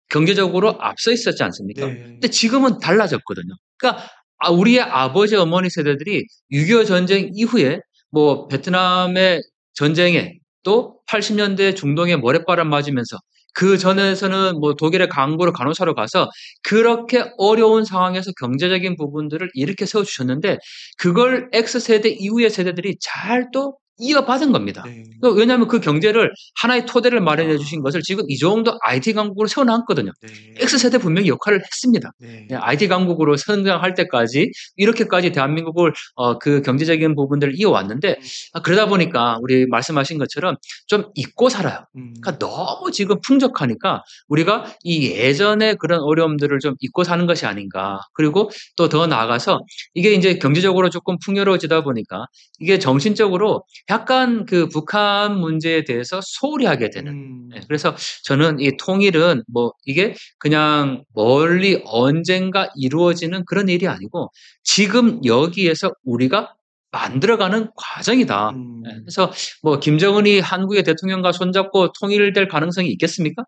경제적으로 앞서 있었지 않습니까? 네. 근데 지금은 달라졌거든요. 그러니까 우리의 아버지 어머니 세대들이 6.25 전쟁 이후에 뭐 베트남의 전쟁에 또 80년대 중동의 모래바람 맞으면서 그 전에서는 뭐 독일의 강부로 간호사로 가서 그렇게 어려운 상황에서 경제적인 부분들을 이렇게 세워주셨는데, 그걸 X세대 이후의 세대들이 잘 또 이어받은 겁니다. 네. 왜냐하면 그 경제를 하나의 토대를 마련해 주신 것을 지금 이 정도 IT 강국으로 세워놨거든요. X세대 분명히 역할을 했습니다. 네. IT 강국으로 성장할 때까지 이렇게까지 대한민국을 그 경제적인 부분들을 이어왔는데, 그러다 보니까 우리 말씀하신 것처럼 좀 잊고 살아요. 그러니까 너무 지금 풍족하니까 우리가 이 예전의 그런 어려움들을 좀 잊고 사는 것이 아닌가. 그리고 또 더 나아가서 이게 이제 경제적으로 조금 풍요로워지다 보니까 이게 정신적으로 약간 그 북한 문제에 대해서 소홀히 하게 되는. 그래서 저는 이 통일은 뭐 이게 그냥 멀리 언젠가 이루어지는 그런 일이 아니고 지금 여기에서 우리가 만들어가는 과정이다. 그래서 뭐 김정은이 한국의 대통령과 손잡고 통일될 가능성이 있겠습니까?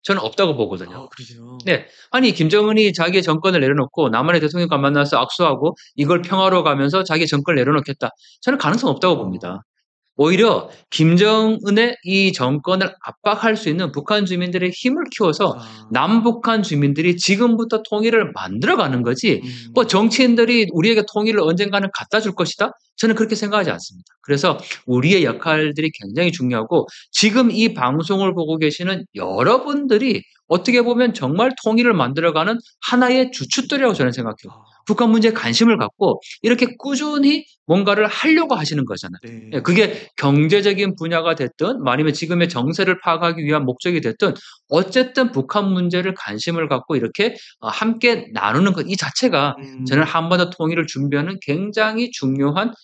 저는 없다고 보거든요. 그러세요? 네. 아니, 김정은이 자기의 정권을 내려놓고 남한의 대통령과 만나서 악수하고 이걸 평화로 가면서 자기 정권을 내려놓겠다. 저는 가능성 없다고 봅니다. 오히려 김정은의 이 정권을 압박할 수 있는 북한 주민들의 힘을 키워서 남북한 주민들이 지금부터 통일을 만들어가는 거지, 뭐 정치인들이 우리에게 통일을 언젠가는 갖다 줄 것이다? 저는 그렇게 생각하지 않습니다. 그래서 우리의 역할들이 굉장히 중요하고, 지금 이 방송을 보고 계시는 여러분들이 어떻게 보면 정말 통일을 만들어가는 하나의 주축들이라고 저는 생각해요. 북한 문제에 관심을 갖고 이렇게 꾸준히 뭔가를 하려고 하시는 거잖아요. 그게 경제적인 분야가 됐든 아니면 지금의 정세를 파악하기 위한 목적이 됐든 어쨌든 북한 문제를 관심을 갖고 이렇게 함께 나누는 것 이 자체가 저는 한 번 더 통일을 준비하는 굉장히 중요한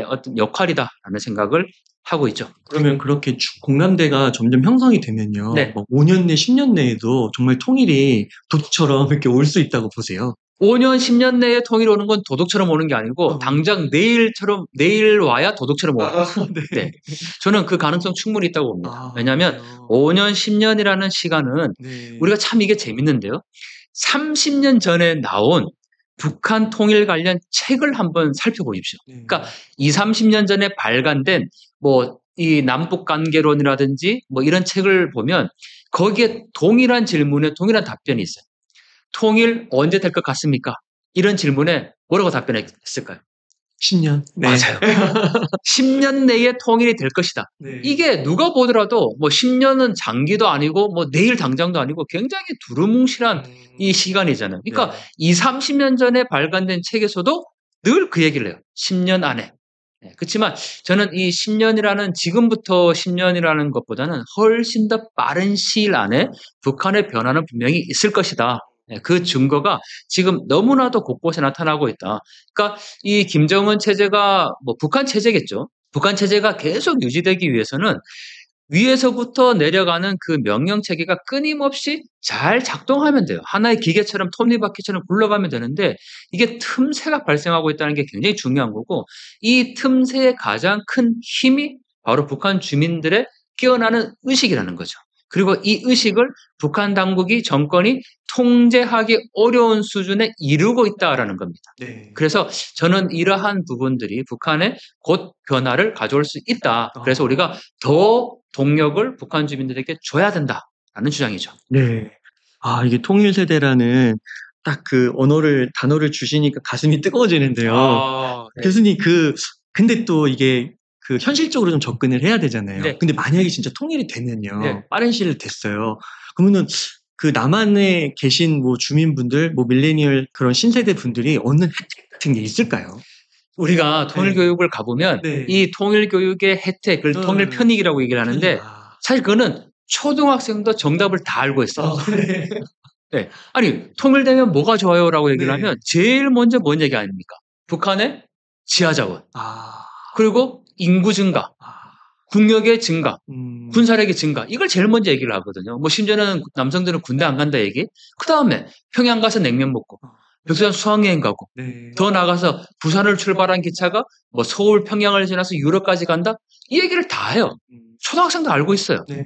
어떤 역할이다라는 생각을 하고 있죠. 그러면 그렇게 공감대가 점점 형성이 되면요, 네. 뭐 5년 내, 10년 내에도 정말 통일이 도처럼 이렇게 올 수 있다고 보세요? 5년, 10년 내에 통일이 오는 건 도둑처럼 오는 게 아니고 당장 내일 와야 도둑처럼 와요. 네. 저는 그 가능성 충분히 있다고 봅니다. 왜냐하면 5년, 10년이라는 시간은 우리가 참 이게 재밌는데요. 30년 전에 나온 북한 통일 관련 책을 한번 살펴보십시오. 네. 그러니까 20-30년 전에 발간된 뭐 이 남북 관계론이라든지 뭐 이런 책을 보면 거기에 동일한 질문에 동일한 답변이 있어요. 통일 언제 될 것 같습니까? 이런 질문에 뭐라고 답변했을까요? 10년. 네. 맞아요. 10년 내에 통일이 될 것이다. 네. 이게 누가 보더라도 뭐 10년은 장기도 아니고 뭐 내일 당장도 아니고 굉장히 두루뭉실한 이 시간이잖아요. 그러니까 네. 20-30년 전에 발간된 책에서도 늘 그 얘기를 해요. 10년 안에. 네, 그렇지만 저는 이 10년이라는 지금부터 10년이라는 것보다는 훨씬 더 빠른 시일 안에 북한의 변화는 분명히 있을 것이다. 네, 그 증거가 지금 너무나도 곳곳에 나타나고 있다. 그러니까 이 김정은 체제가 뭐 북한 체제겠죠. 북한 체제가 계속 유지되기 위해서는 위에서부터 내려가는 그 명령 체계가 끊임없이 잘 작동하면 돼요. 하나의 기계처럼 톱니바퀴처럼 굴러가면 되는데 이게 틈새가 발생하고 있다는 게 굉장히 중요한 거고 이 틈새의 가장 큰 힘이 바로 북한 주민들의 깨어나는 의식이라는 거죠. 그리고 이 의식을 북한 당국이 정권이 통제하기 어려운 수준에 이르고 있다라는 겁니다. 네. 그래서 저는 이러한 부분들이 북한에 곧 변화를 가져올 수 있다. 그래서 우리가 더 동력을 북한 주민들에게 줘야 된다라는 주장이죠. 네. 아, 이게 통일 세대라는 딱 그 단어를 주시니까 가슴이 뜨거워지는데요. 네. 교수님, 근데 또 이게 그 현실적으로 좀 접근을 해야 되잖아요. 네. 근데 만약에 진짜 통일이 되면요. 네. 빠른 시일 됐어요. 그러면은 그 남한에 계신 뭐 주민분들, 뭐 밀레니얼 그런 신세대 분들이 얻는 혜택 같은 게 있을까요? 우리가 통일 네. 교육을 가보면 네. 이 통일 교육의 혜택, 그걸 통일 편익이라고 얘기를 하는데 사실 그거는 초등학생도 정답을 다 알고 있어요. 네. 네. 아니, 통일되면 뭐가 좋아요라고 얘기를 네. 하면 제일 먼저 뭔 얘기 아닙니까? 북한의 지하자원, 그리고 인구 증가, 국력의 증가, 군사력의 증가, 이걸 제일 먼저 얘기를 하거든요. 뭐 심지어는 남성들은 군대 안 간다 얘기. 그 다음에 평양 가서 냉면 먹고, 백두산 수학여행 가고, 네. 더 나가서 부산을 출발한 기차가 뭐 서울 평양을 지나서 유럽까지 간다? 이 얘기를 다 해요. 초등학생도 알고 있어요. 네.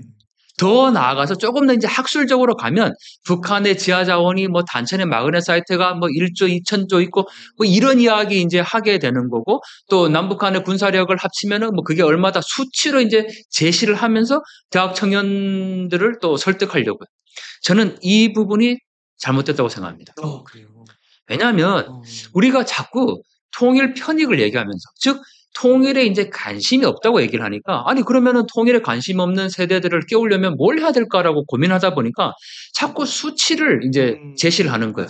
더 나아가서 조금 더 이제 학술적으로 가면 북한의 지하 자원이 뭐 단천의 마그네 사이트가 뭐 1조 2천조 있고 뭐 이런 이야기 이제 하게 되는 거고 또 남북한의 군사력을 합치면은 뭐 그게 얼마다 수치로 이제 제시를 하면서 대학 청년들을 또 설득하려고요. 저는 이 부분이 잘못됐다고 생각합니다. 그래요. 왜냐하면 우리가 자꾸 통일 편익을 얘기하면서 즉 통일에 이제 관심이 없다고 얘기를 하니까 아니 그러면은 통일에 관심 없는 세대들을 깨우려면 뭘 해야 될까라고 고민하다 보니까 자꾸 수치를 이제 제시를 하는 거예요.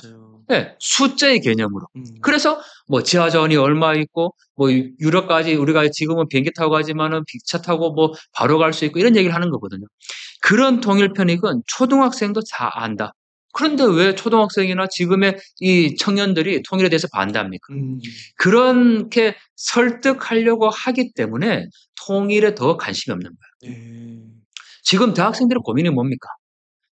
네, 숫자의 개념으로. 그래서 뭐 지하자원이 얼마 있고 뭐 유럽까지 우리가 지금은 비행기 타고 가지만은 기차 타고 뭐 바로 갈 수 있고 이런 얘기를 하는 거거든요. 그런 통일 편익은 초등학생도 다 안다. 그런데 왜 초등학생이나 지금의 이 청년들이 통일에 대해서 반대합니까? 그렇게 설득하려고 하기 때문에 통일에 더 관심이 없는 거예요. 지금 대학생들의 고민이 뭡니까?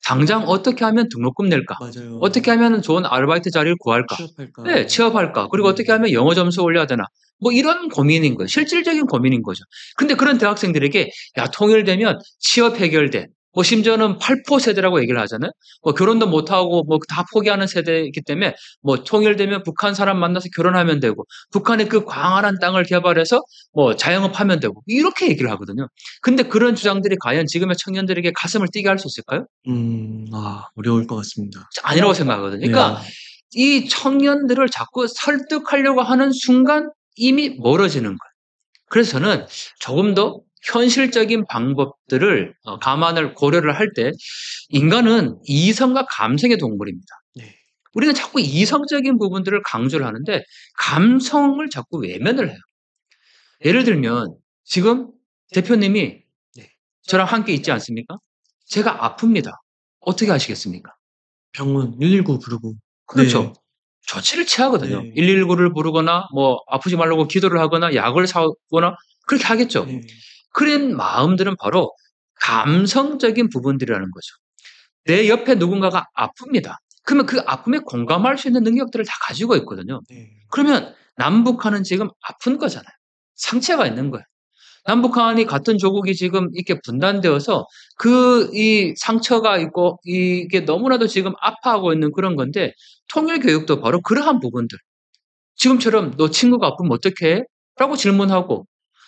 당장 어떻게 하면 등록금 낼까? 맞아요. 어떻게 하면 좋은 아르바이트 자리를 구할까? 취업할까? 네, 취업할까? 그리고 어떻게 하면 영어 점수 올려야 되나? 뭐 이런 고민인 거예요. 실질적인 고민인 거죠. 근데 그런 대학생들에게 야, 통일되면 취업 해결돼. 뭐 심지어는 8포 세대라고 얘기를 하잖아요. 뭐 결혼도 못 하고 뭐 다 포기하는 세대이기 때문에 뭐 통일되면 북한 사람 만나서 결혼하면 되고 북한의 그 광활한 땅을 개발해서 뭐 자영업하면 되고 이렇게 얘기를 하거든요. 근데 그런 주장들이 과연 지금의 청년들에게 가슴을 뛰게 할 수 있을까요? 어려울 것 같습니다. 아니라고 생각하거든요. 그러니까 이 청년들을 자꾸 설득하려고 하는 순간 이미 멀어지는 거예요. 그래서 저는 조금 더 현실적인 방법들을 감안을 고려를 할 때 인간은 이성과 감성의 동물입니다. 우리는 자꾸 이성적인 부분들을 강조를 하는데 감성을 자꾸 외면을 해요. 예를 들면 지금 대표님이 저랑 함께 있지 않습니까? 제가 아픕니다. 어떻게 하시겠습니까? 병원 119 부르고. 그렇죠. 조치를 취하거든요. 119를 부르거나 뭐 아프지 말라고 기도를 하거나 약을 사거나 그렇게 하겠죠. 그런 마음들은 바로 감성적인 부분들이라는 거죠. 내 옆에 누군가가 아픕니다. 그러면 그 아픔에 공감할 수 있는 능력들을 다 가지고 있거든요. 그러면 남북한은 지금 아픈 거잖아요. 상처가 있는 거예요. 남북한이 같은 조국이 지금 이렇게 분단되어서 이 상처가 있고 이게 너무나도 지금 아파하고 있는 그런 건데 통일 교육도 바로 그러한 부분들. 지금처럼 너 친구가 아프면 어떻게 해? 라고 질문하고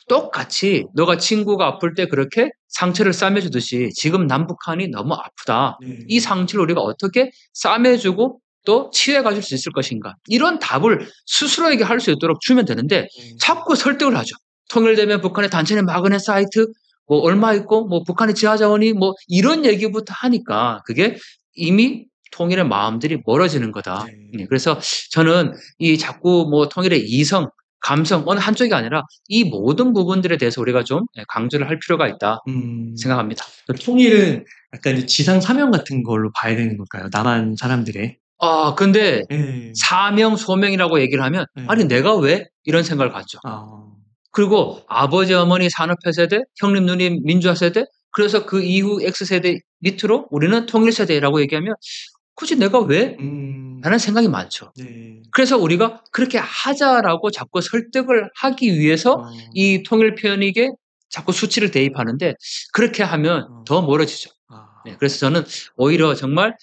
똑같이 너가 친구가 아플 때 그렇게 상처를 싸매주듯이 지금 남북한이 너무 아프다. 이 네. 상처를 우리가 어떻게 싸매주고 또 치유해 가줄 수 있을 것인가. 이런 답을 스스로에게 할 수 있도록 주면 되는데 네. 자꾸 설득을 하죠. 통일되면 북한의 단체내 마그넷 사이트 뭐 얼마 있고 뭐 북한의 지하자원이 뭐 이런 얘기부터 하니까 그게 이미 통일의 마음들이 멀어지는 거다. 네. 그래서 저는 이 자꾸 뭐 통일의 이성, 감성 어느 한쪽이 아니라 이 모든 부분들에 대해서 우리가 좀 강조를 할 필요가 있다 음. 생각합니다. 통일은 약간 이제 지상 사명 같은 걸로 봐야 되는 걸까요? 남한 사람들의? 근데 예. 사명, 소명이라고 얘기를 하면 예. 아니 내가 왜? 이런 생각을 갖죠. 아. 그리고 아버지, 어머니 산업화 세대, 형님, 누님 민주화 세대, 그래서 그 이후 X세대 밑으로 우리는 통일 세대라고 얘기하면 굳이 내가 왜? 음. 라는 생각이 많죠. 네. 그래서 우리가 그렇게 하자라고 자꾸 설득을 하기 위해서 어. 이 통일 표현익에 자꾸 수치를 대입하는데 그렇게 하면 어. 더 멀어지죠. 아. 그래서 저는 오히려 정말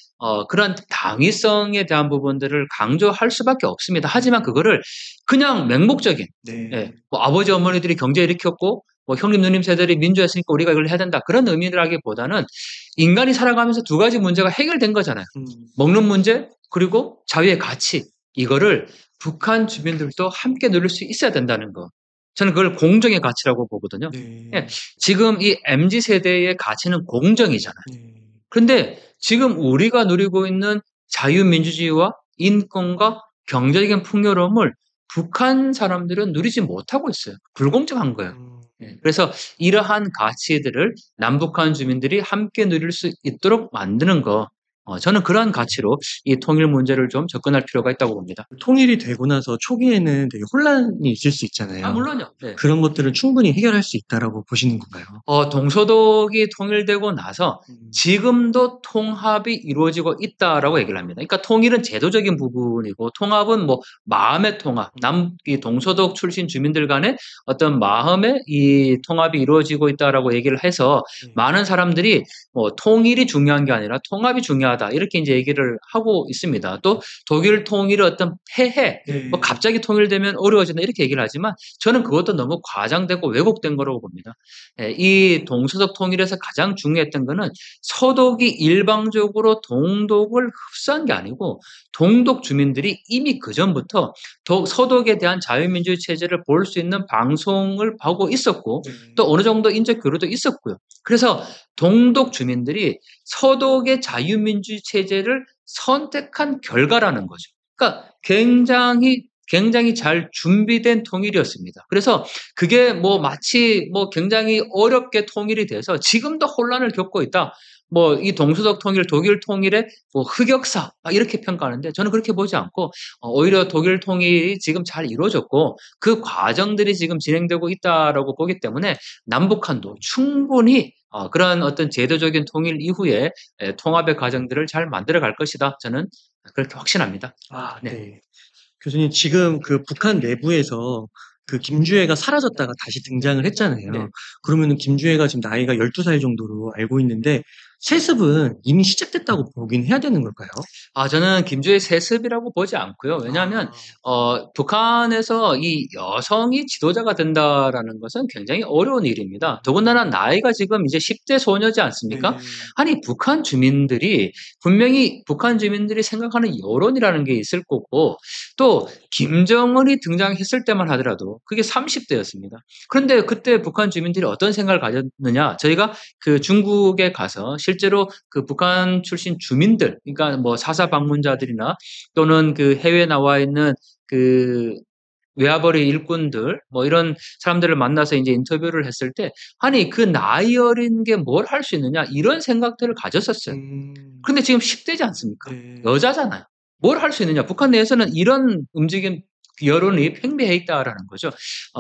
그런 당위성에 대한 부분들을 강조할 수밖에 없습니다. 하지만 그거를 그냥 맹목적인 네. 뭐 아버지 어머니들이 경제 일으켰고 뭐 형님 누님 세대들이 민주화했으니까 우리가 이걸 해야 된다 그런 의미라기보다는 인간이 살아가면서 두 가지 문제가 해결된 거잖아요. 먹는 문제 그리고 자유의 가치 이거를 북한 주민들도 함께 누릴 수 있어야 된다는 거. 저는 그걸 공정의 가치라고 보거든요. 예, 네. 지금 이 MZ 세대의 가치는 공정이잖아요. 네. 그런데 지금 우리가 누리고 있는 자유민주주의와 인권과 경제적인 풍요로움을 북한 사람들은 누리지 못하고 있어요. 불공정한 거예요. 그래서 이러한 가치들을 남북한 주민들이 함께 누릴 수 있도록 만드는 거. 저는 그러한 가치로 이 통일 문제를 좀 접근할 필요가 있다고 봅니다. 통일이 되고 나서 초기에는 되게 혼란이 있을 수 있잖아요. 물론요. 네. 그런 것들을 충분히 해결할 수 있다라고 보시는 건가요? 동서독이 통일되고 나서 지금도 통합이 이루어지고 있다라고 얘기를 합니다. 그러니까 통일은 제도적인 부분이고 통합은 뭐 마음의 통합, 이 동서독 출신 주민들 간의 어떤 마음의 이 통합이 이루어지고 있다라고 얘기를 해서 많은 사람들이 뭐 통일이 중요한 게 아니라 통합이 중요하다 이렇게 이제 얘기를 하고 있습니다. 또 독일 통일의 어떤 폐해, 뭐 갑자기 통일되면 어려워진다 이렇게 얘기를 하지만 저는 그것도 너무 과장되고 왜곡된 거라고 봅니다. 이 동서독 통일에서 가장 중요했던 거는 서독이 일방적으로 동독을 흡수한 게 아니고 동독 주민들이 이미 그전부터 서독에 대한 자유민주주의 체제를 볼 수 있는 방송을 보고 있었고 또 어느 정도 인적 교류도 있었고요. 그래서 동독 주민들이 서독의 자유민주주의 체제를 선택한 결과라는 거죠. 그러니까 굉장히 잘 준비된 통일이었습니다. 그래서 그게 뭐 마치 뭐 굉장히 어렵게 통일이 돼서 지금도 혼란을 겪고 있다. 뭐 이 동서독 통일, 독일 통일의 뭐 흑역사 이렇게 평가하는데 저는 그렇게 보지 않고 오히려 독일 통일이 지금 잘 이루어졌고 그 과정들이 지금 진행되고 있다라고 보기 때문에 남북한도 충분히 그런 어떤 제도적인 통일 이후에 통합의 과정들을 잘 만들어 갈 것이다. 저는 그렇게 확신합니다. 네. 교수님 지금 그 북한 내부에서 그 김주애가 사라졌다가 다시 등장을 했잖아요. 네. 그러면은 김주애가 지금 나이가 12살 정도로 알고 있는데 세습은 이미 시작됐다고 보긴 해야 되는 걸까요? 저는 김주의 세습이라고 보지 않고요. 왜냐하면 북한에서 이 여성이 지도자가 된다라는 것은 굉장히 어려운 일입니다. 더군다나 나이가 지금 이제 10대 소녀지 않습니까? 아니 북한 주민들이 분명히 북한 주민들이 생각하는 여론이라는 게 있을 거고 또 김정은이 등장했을 때만 하더라도 그게 30대였습니다. 그런데 그때 북한 주민들이 어떤 생각을 가졌느냐? 저희가 그 중국에 가서 실제로 그 북한 출신 주민들, 그러니까 뭐 사사 방문자들이나 또는 그 해외에 나와 있는 그 외화벌이 일꾼들, 뭐 이런 사람들을 만나서 이제 인터뷰를 했을 때, 아니, 그 나이 어린 게 뭘 할 수 있느냐, 이런 생각들을 가졌었어요. 그런데 지금 10대지 않습니까? 여자잖아요. 뭘 할 수 있느냐. 북한 내에서는 이런 움직임, 여론이 팽배해 있다라는 거죠.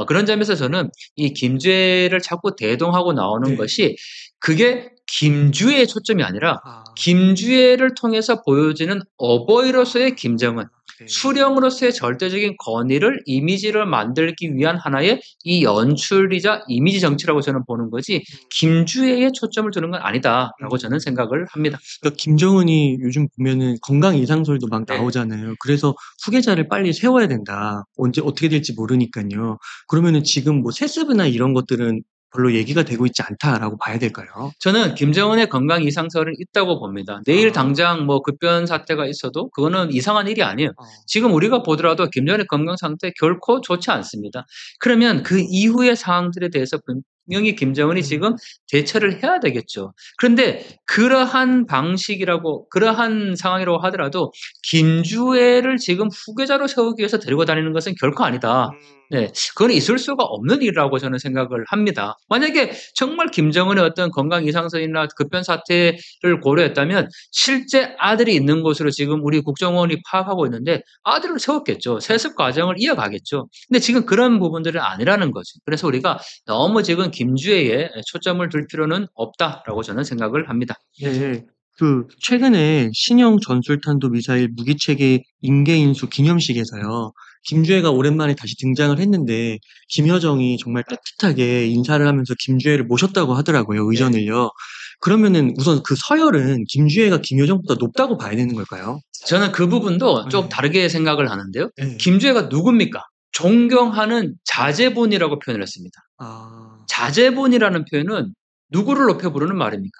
그런 점에서 저는 이 김주애를 자꾸 대동하고 나오는 것이 그게 김주애의 초점이 아니라 김주애를 통해서 보여지는 어버이로서의 김정은. 네. 수령으로서의 절대적인 권위를 이미지를 만들기 위한 하나의 이 연출이자 이미지 정치라고 저는 보는 거지 김주애에 초점을 두는 건 아니다라고 저는 음. 생각을 합니다. 그러니까 김정은이 요즘 보면은 건강 이상설도 막 네. 나오잖아요. 그래서 후계자를 빨리 세워야 된다. 언제 어떻게 될지 모르니까요. 그러면은 지금 뭐 세습이나 이런 것들은 별로 얘기가 되고 있지 않다라고 봐야 될까요? 저는 김정은의 건강 이상설은 있다고 봅니다. 내일 아, 당장 뭐 급변 사태가 있어도 그거는 이상한 일이 아니에요. 어, 지금 우리가 보더라도 김정은의 건강 상태 결코 좋지 않습니다. 그러면 그 이후의 상황들에 대해서 분명히 김정은이 음, 지금 대처를 해야 되겠죠. 그런데 그러한 방식이라고 그러한 상황이라고 하더라도 김주애를 지금 후계자로 세우기 위해서 데리고 다니는 것은 결코 아니다. 네, 그건 있을 수가 없는 일이라고 저는 생각을 합니다. 만약에 정말 김정은의 어떤 건강 이상선이나 급변 사태를 고려했다면 실제 아들이 있는 곳으로 지금 우리 국정원이 파악하고 있는데 아들을 세웠겠죠. 세습 과정을 이어가겠죠. 근데 지금 그런 부분들은 아니라는 거죠. 그래서 우리가 너무 지금 김주애에 초점을 둘 필요는 없다라고 저는 생각을 합니다. 네. 그 최근에 신형 전술탄도 미사일 무기체계 인계인수 기념식에서요. 김주애가 오랜만에 다시 등장을 했는데 김여정이 정말 따뜻하게 인사를 하면서 김주애를 모셨다고 하더라고요. 네. 의전을요. 그러면은 우선 그 서열은 김주애가 김여정보다 높다고 봐야 되는 걸까요? 저는 그 부분도 좀 네. 다르게 생각을 하는데요. 네. 김주애가 누굽니까? 존경하는 자제분이라고 표현을 했습니다. 아. 자제분이라는 표현은 누구를 높여 부르는 말입니까?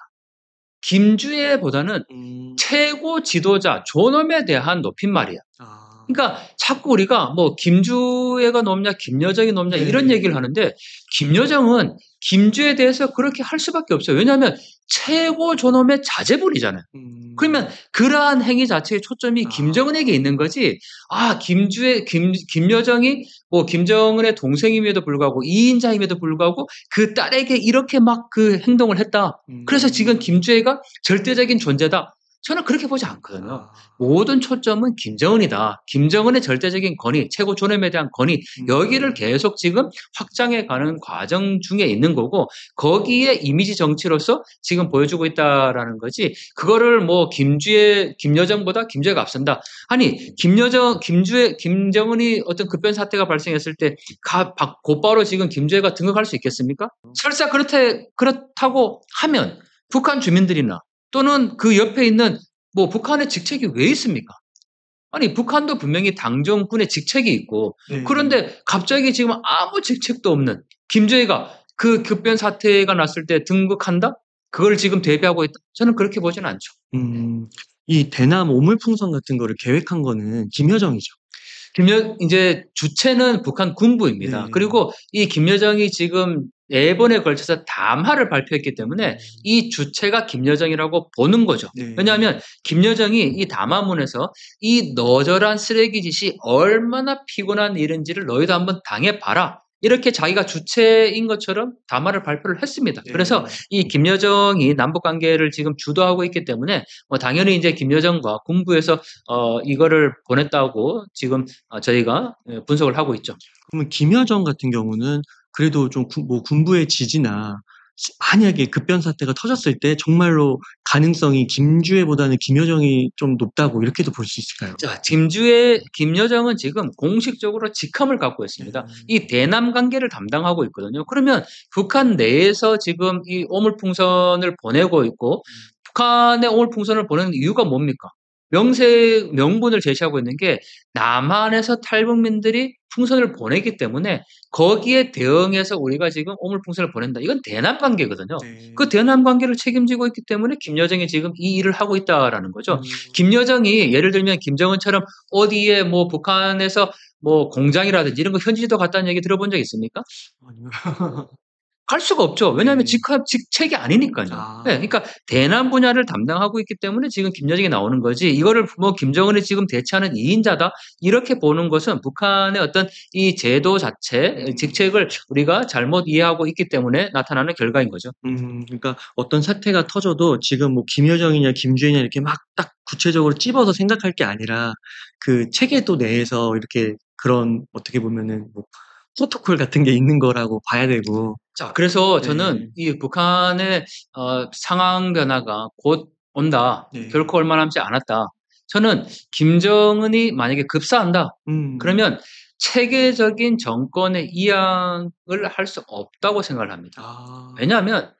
김주애보다는 음. 최고 지도자 존엄에 대한 높임말이야. 아. 그러니까 자꾸 우리가 뭐 김주애가 높냐 김여정이 높냐 이런 네. 얘기를 하는데 김여정은 김주애에 대해서 그렇게 할 수밖에 없어요. 왜냐하면 최고 존엄의 자제분이잖아요. 음. 그러면 그러한 행위 자체의 초점이 아. 김정은에게 있는 거지. 아, 김여정이 뭐 김정은의 동생임에도 불구하고 2인자임에도 불구하고 그 딸에게 이렇게 막 그 행동을 했다. 그래서 지금 음. 김주애가 절대적인 존재다. 저는 그렇게 보지 않거든요. 아. 모든 초점은 김정은이다. 김정은의 절대적인 권위, 최고 존엄에 대한 권위, 여기를 음. 계속 지금 확장해 가는 과정 중에 있는 거고, 거기에 이미지 정치로서 지금 보여주고 있다라는 거지, 그거를 뭐 김여정보다 김주애가 앞선다. 아니, 김정은이 어떤 급변 사태가 발생했을 때, 곧바로 지금 김주애가 등극할 수 있겠습니까? 설사 그렇다고 하면, 북한 주민들이나 또는 그 옆에 있는 뭐 북한의 직책이 왜 있습니까? 아니, 북한도 분명히 당정군의 직책이 있고, 네. 그런데 갑자기 지금 아무 직책도 없는 김정희가 그 급변 사태가 났을 때 등극한다? 그걸 지금 대비하고 있다? 저는 그렇게 보지는 않죠. 음. 이 대남 오물풍선 같은 거를 계획한 거는 김여정이죠. 이제 주체는 북한 군부입니다. 네. 그리고 이 김여정이 지금 4번에 걸쳐서 담화를 발표했기 때문에 이 주체가 김여정이라고 보는 거죠. 네. 왜냐하면 김여정이 이 담화문에서 이 너절한 쓰레기 짓이 얼마나 피곤한 일인지를 너희도 한번 당해봐라. 이렇게 자기가 주체인 것처럼 담화를 발표를 했습니다. 그래서 네. 이 김여정이 남북 관계를 지금 주도하고 있기 때문에 뭐 당연히 이제 김여정과 군부에서 이거를 보냈다고 지금 저희가 분석을 하고 있죠. 그러면 김여정 같은 경우는 그래도 좀 뭐 군부의 지지나 만약에 급변 사태가 터졌을 때 정말로 가능성이 김주애보다는 김여정이 좀 높다고 이렇게도 볼 수 있을까요? 자, 김여정은 지금 공식적으로 직함을 갖고 있습니다. 네. 이 대남 관계를 담당하고 있거든요. 그러면 북한 내에서 지금 이 오물풍선을 보내고 있고 북한의 오물풍선을 보내는 이유가 뭡니까? 명분을 제시하고 있는 게 남한에서 탈북민들이 풍선을 보내기 때문에 거기에 대응해서 우리가 지금 오물풍선을 보낸다. 이건 대남 관계거든요. 그 네. 대남 관계를 책임지고 있기 때문에 김여정이 지금 이 일을 하고 있다라는 거죠. 음. 김여정이 예를 들면 김정은처럼 어디에 뭐 북한에서 뭐 공장이라든지 이런 거 현지지도 갔다는 얘기 들어본 적 있습니까? 아니요. 갈 수가 없죠. 왜냐하면 네. 직책이 아니니까요. 네, 아. 그러니까 대남 분야를 담당하고 있기 때문에 지금 김여정이 나오는 거지. 이거를 뭐 김정은이 지금 대체하는 2인자다 이렇게 보는 것은 북한의 어떤 이 제도 자체 직책을 우리가 잘못 이해하고 있기 때문에 나타나는 결과인 거죠. 그러니까 어떤 사태가 터져도 지금 뭐 김여정이냐 김주애냐 이렇게 막 딱 구체적으로 찝어서 생각할 게 아니라 그 체계도 내에서 이렇게 그런 어떻게 보면은 뭐 프로토콜 같은 게 있는 거라고 봐야 되고. 자, 그래서 저는 네. 이 북한의 상황 변화가 곧 온다. 네. 결코 얼마 남지 않았다. 저는 김정은이 만약에 급사한다. 음. 그러면 체계적인 정권의 이양을 할 수 없다고 생각을 합니다. 아. 왜냐하면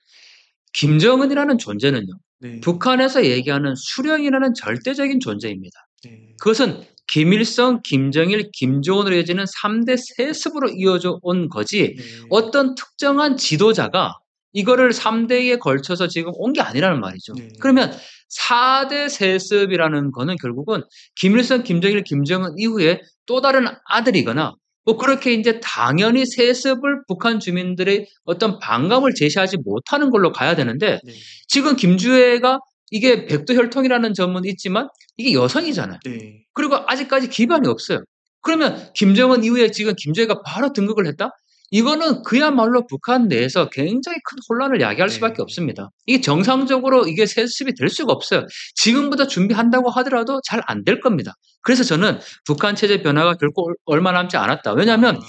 김정은이라는 존재는요. 네. 북한에서 얘기하는 수령이라는 절대적인 존재입니다. 네. 그것은 김일성, 김정일, 김정은으로 이어지는 3대 세습으로 이어져 온 거지 네. 어떤 특정한 지도자가 이거를 3대에 걸쳐서 지금 온 게 아니라는 말이죠. 네. 그러면 4대 세습이라는 거는 결국은 김일성, 김정일, 김정은 이후에 또 다른 아들이거나 뭐 그렇게 이제 당연히 세습을 북한 주민들의 어떤 반감을 제시하지 못하는 걸로 가야 되는데 네. 지금 김주애가 이게 백두혈통이라는 점은 있지만 이게 여성이잖아요. 네. 그리고 아직까지 기반이 없어요. 그러면 김정은 이후에 지금 김주애가 바로 등극을 했다? 이거는 그야말로 북한 내에서 굉장히 큰 혼란을 야기할 네. 수밖에 없습니다. 이게 정상적으로 이게 세습이 될 수가 없어요. 지금부터 준비한다고 하더라도 잘 안 될 겁니다. 그래서 저는 북한 체제 변화가 결코 얼마 남지 않았다. 왜냐하면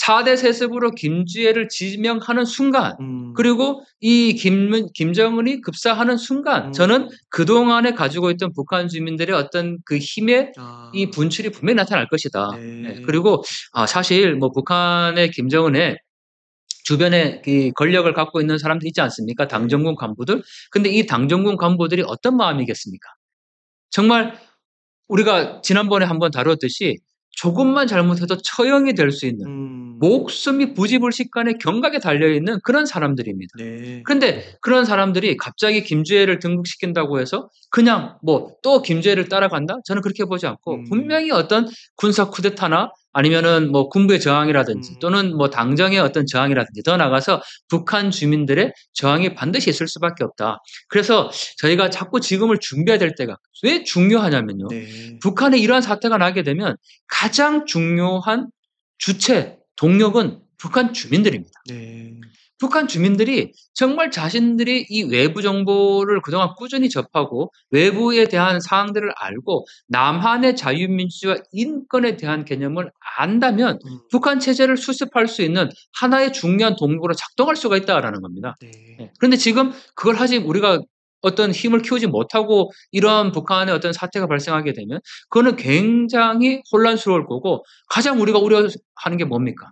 4대 세습으로 김주애를 지명하는 순간 그리고 이 김정은이 급사하는 순간 저는 그동안에 가지고 있던 북한 주민들의 어떤 그 힘의 이 분출이 분명히 나타날 것이다. 네. 네. 그리고 사실 뭐 북한의 김정은의 주변에 이 권력을 갖고 있는 사람들 있지 않습니까? 당정군 간부들. 근데 이 당정군 간부들이 어떤 마음이겠습니까? 정말 우리가 지난번에 한번 다뤘듯이 조금만 잘못해도 처형이 될 수 있는 목숨이 부지불식간에 경각에 달려있는 그런 사람들입니다. 네. 그런데 그런 사람들이 갑자기 김주애를 등극시킨다고 해서 그냥 뭐 또 김주애를 따라간다? 저는 그렇게 보지 않고 분명히 어떤 군사 쿠데타나 아니면은 뭐 군부의 저항이라든지 또는 뭐 당정의 어떤 저항이라든지 더 나가서 북한 주민들의 저항이 반드시 있을 수밖에 없다. 그래서 저희가 자꾸 지금을 준비해야 될 때가 왜 중요하냐면요. 네. 북한에 이러한 사태가 나게 되면 가장 중요한 주체, 동력은 북한 주민들입니다. 네. 북한 주민들이 정말 자신들이 이 외부 정보를 그동안 꾸준히 접하고 외부에 대한 사항들을 알고 남한의 자유민주주의와 인권에 대한 개념을 안다면 북한 체제를 수습할 수 있는 하나의 중요한 동력으로 작동할 수가 있다라는 겁니다. 네. 그런데 지금 그걸 우리가 어떤 힘을 키우지 못하고 이러한 북한의 어떤 사태가 발생하게 되면 그거는 굉장히 혼란스러울 거고 가장 우리가 우려하는 게 뭡니까?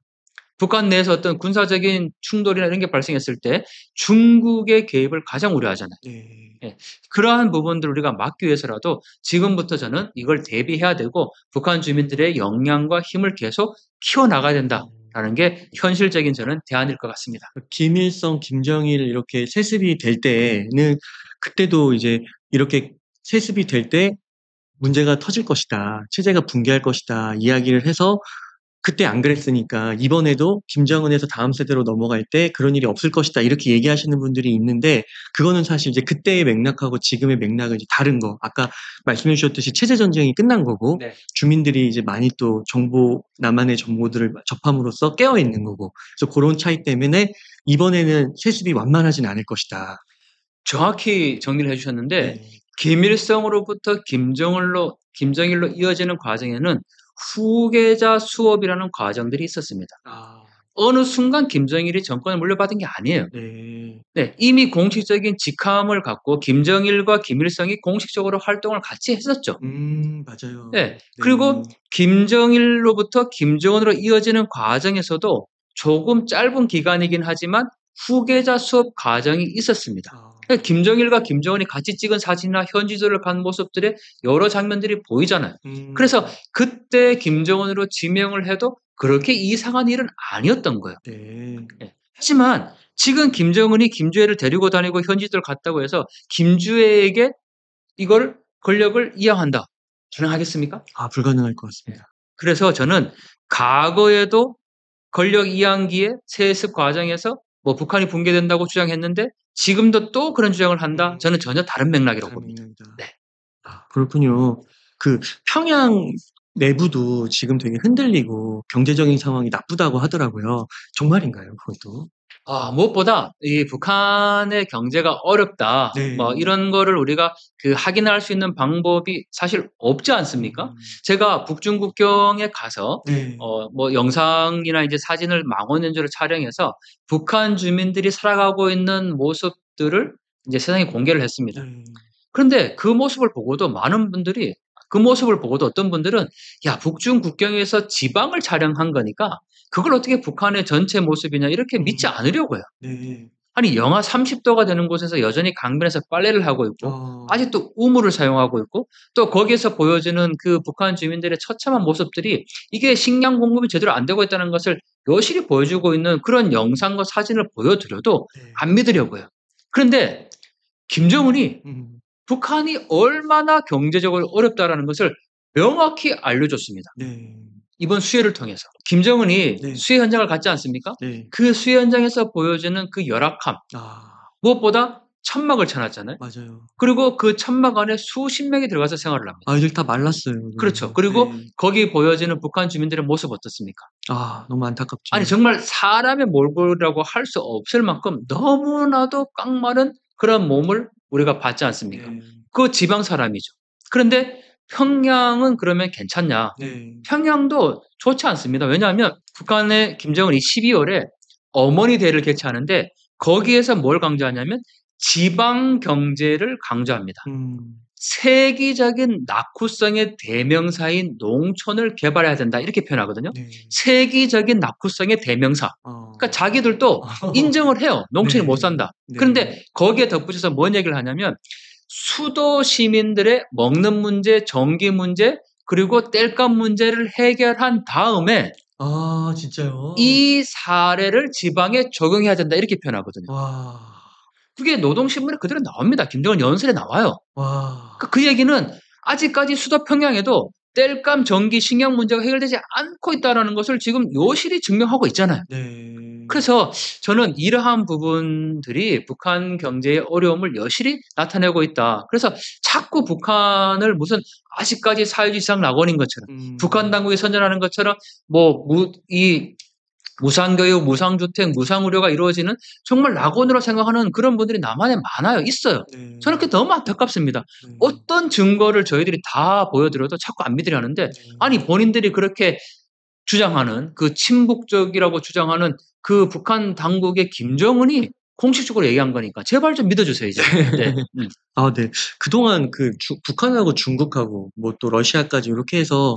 북한 내에서 어떤 군사적인 충돌이나 이런 게 발생했을 때 중국의 개입을 가장 우려하잖아요. 네. 예. 그러한 부분들을 우리가 막기 위해서라도 지금부터 저는 이걸 대비해야 되고 북한 주민들의 역량과 힘을 계속 키워나가야 된다라는 게 현실적인 저는 대안일 것 같습니다. 김일성, 김정일 이렇게 세습이 될 때는 그때도 이제 이렇게 세습이 될 때 문제가 터질 것이다. 체제가 붕괴할 것이다. 이야기를 해서 그때 안 그랬으니까 이번에도 김정은에서 다음 세대로 넘어갈 때 그런 일이 없을 것이다. 이렇게 얘기하시는 분들이 있는데 그거는 사실 이제 그때의 맥락하고 지금의 맥락은 이제 다른 거. 아까 말씀해 주셨듯이 체제 전쟁이 끝난 거고 네. 주민들이 이제 많이 또 남한의 정보들을 접함으로써 깨어 있는 거고. 그래서 그런 차이 때문에 이번에는 세습이 완만하진 않을 것이다. 정확히 정리를 해주셨는데 네. 김일성으로부터 김정일로 이어지는 과정에는 후계자 수업이라는 과정들이 있었습니다. 어느 순간 김정일이 정권을 물려받은 게 아니에요. 네. 네, 이미 공식적인 직함을 갖고 김정일과 김일성이 공식적으로 활동을 같이 했었죠. 맞아요. 네, 그리고 김정일로부터 김정은으로 이어지는 과정에서도 조금 짧은 기간이긴 하지만 후계자 수업 과정이 있었습니다. 그러니까 김정일과 김정은이 같이 찍은 사진이나 현지들을 간 모습들의 여러 장면들이 보이잖아요. 그래서 그때 김정은으로 지명을 해도 그렇게 이상한 일은 아니었던 거예요. 네. 네. 하지만 지금 김정은이 김주애를 데리고 다니고 현지들을 갔다고 해서 김주애에게 이걸 권력을 이양한다. 가능하겠습니까? 불가능할 것 같습니다. 그래서 저는 과거에도 권력 이양기의 세습 과정에서 뭐 북한이 붕괴된다고 주장했는데 지금도 또 그런 주장을 한다? 저는 전혀 다른 맥락이라고 봅니다. 네. 그렇군요. 그 평양 내부도 지금 되게 흔들리고 경제적인 상황이 나쁘다고 하더라고요. 정말인가요, 그것도? 무엇보다 이 북한의 경제가 어렵다. 네. 뭐 이런 거를 우리가 확인할 수 있는 방법이 사실 없지 않습니까? 제가 북중국경에 가서 네. 뭐 영상이나 이제 사진을 망원 연주를 촬영해서 북한 주민들이 살아가고 있는 모습들을 이제 세상에 공개를 했습니다. 그런데 그 모습을 보고도 많은 분들이 그 모습을 보고도 어떤 분들은 야, 북중 국경에서 지방을 촬영한 거니까 그걸 어떻게 북한의 전체 모습이냐 이렇게 믿지 않으려고 해요. 네. 아니 영하 30도가 되는 곳에서 여전히 강변에서 빨래를 하고 있고 아직도 우물을 사용하고 있고 또 거기에서 보여지는 그 북한 주민들의 처참한 모습들이 이게 식량 공급이 제대로 안 되고 있다는 것을 여실히 보여주고 있는 그런 영상과 사진을 보여드려도 네. 안 믿으려고 해요. 그런데 김정은이 북한이 얼마나 경제적으로 어렵다라는 것을 명확히 알려줬습니다. 네. 이번 수해를 통해서. 김정은이 네. 수해 현장을 갔지 않습니까? 네. 그 수해 현장에서 보여지는 그 열악함, 무엇보다 천막을 쳐놨잖아요. 맞아요. 그리고 그 천막 안에 수십 명이 들어가서 생활을 합니다. 아이들 다 말랐어요. 그렇죠. 그리고 거기 보여지는 북한 주민들의 모습 어떻습니까? 너무 안타깝죠. 아니 정말 사람의 몰골이라고 할 수 없을 만큼 너무나도 깡마른 그런 몸을 우리가 봤지 않습니까? 네. 그 지방 사람이죠. 그런데 평양은 그러면 괜찮냐? 네. 평양도 좋지 않습니다. 왜냐하면 북한의 김정은이 12월에 어머니 대회를 개최하는데 거기에서 뭘 강조하냐면 지방 경제를 강조합니다. 세계적인 낙후성의 대명사인 농촌을 개발해야 된다 이렇게 표현하거든요. 네. 세계적인 낙후성의 대명사. 그러니까 자기들도 인정을 해요. 농촌이 네. 못 산다. 네. 그런데 거기에 덧붙여서 뭔 얘기를 하냐면 수도 시민들의 먹는 문제, 전기 문제, 그리고 땔감 문제를 해결한 다음에 진짜요? 이 사례를 지방에 적용해야 된다 이렇게 표현하거든요. 와. 그게 노동신문에 그대로 나옵니다. 김정은 연설에 나와요. 그 얘기는 아직까지 수도 평양에도 땔감, 전기, 식량 문제가 해결되지 않고 있다는 것을 지금 요실히 증명하고 있잖아요. 네. 그래서 저는 이러한 부분들이 북한 경제의 어려움을 여실히 나타내고 있다. 그래서 자꾸 북한을 무슨 아직까지 사회주의상 낙원인 것처럼 북한 당국이 선전하는 것처럼 이 무상교육, 무상주택, 무상의료가 이루어지는 정말 낙원으로 생각하는 그런 분들이 남한에 많아요. 있어요. 네. 저는 그게 너무 안타깝습니다. 어떤 증거를 저희들이 다 보여드려도 자꾸 안 믿으려는데 아니 본인들이 그렇게 주장하는 그 친북적이라고 주장하는 그 북한 당국의 김정은이 공식적으로 얘기한 거니까 제발 좀 믿어주세요 이제. 네. 네. 그동안 북한하고 중국하고 뭐 또 러시아까지 이렇게 해서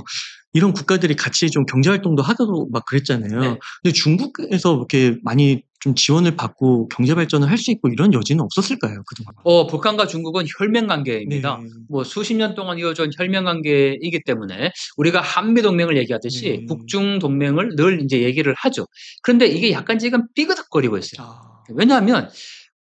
이런 국가들이 같이 좀 경제 활동도 하고 막 그랬잖아요. 네. 근데 중국에서 이렇게 많이 좀 지원을 받고 경제 발전을 할 수 있고 이런 여지는 없었을까요, 그동안? 북한과 중국은 혈맹 관계입니다. 네. 수십 년 동안 이어진 혈맹 관계이기 때문에 우리가 한미 동맹을 얘기하듯이 북중 동맹을 늘 이제 얘기를 하죠. 그런데 이게 약간 지금 삐그덕거리고 있어요. 왜냐하면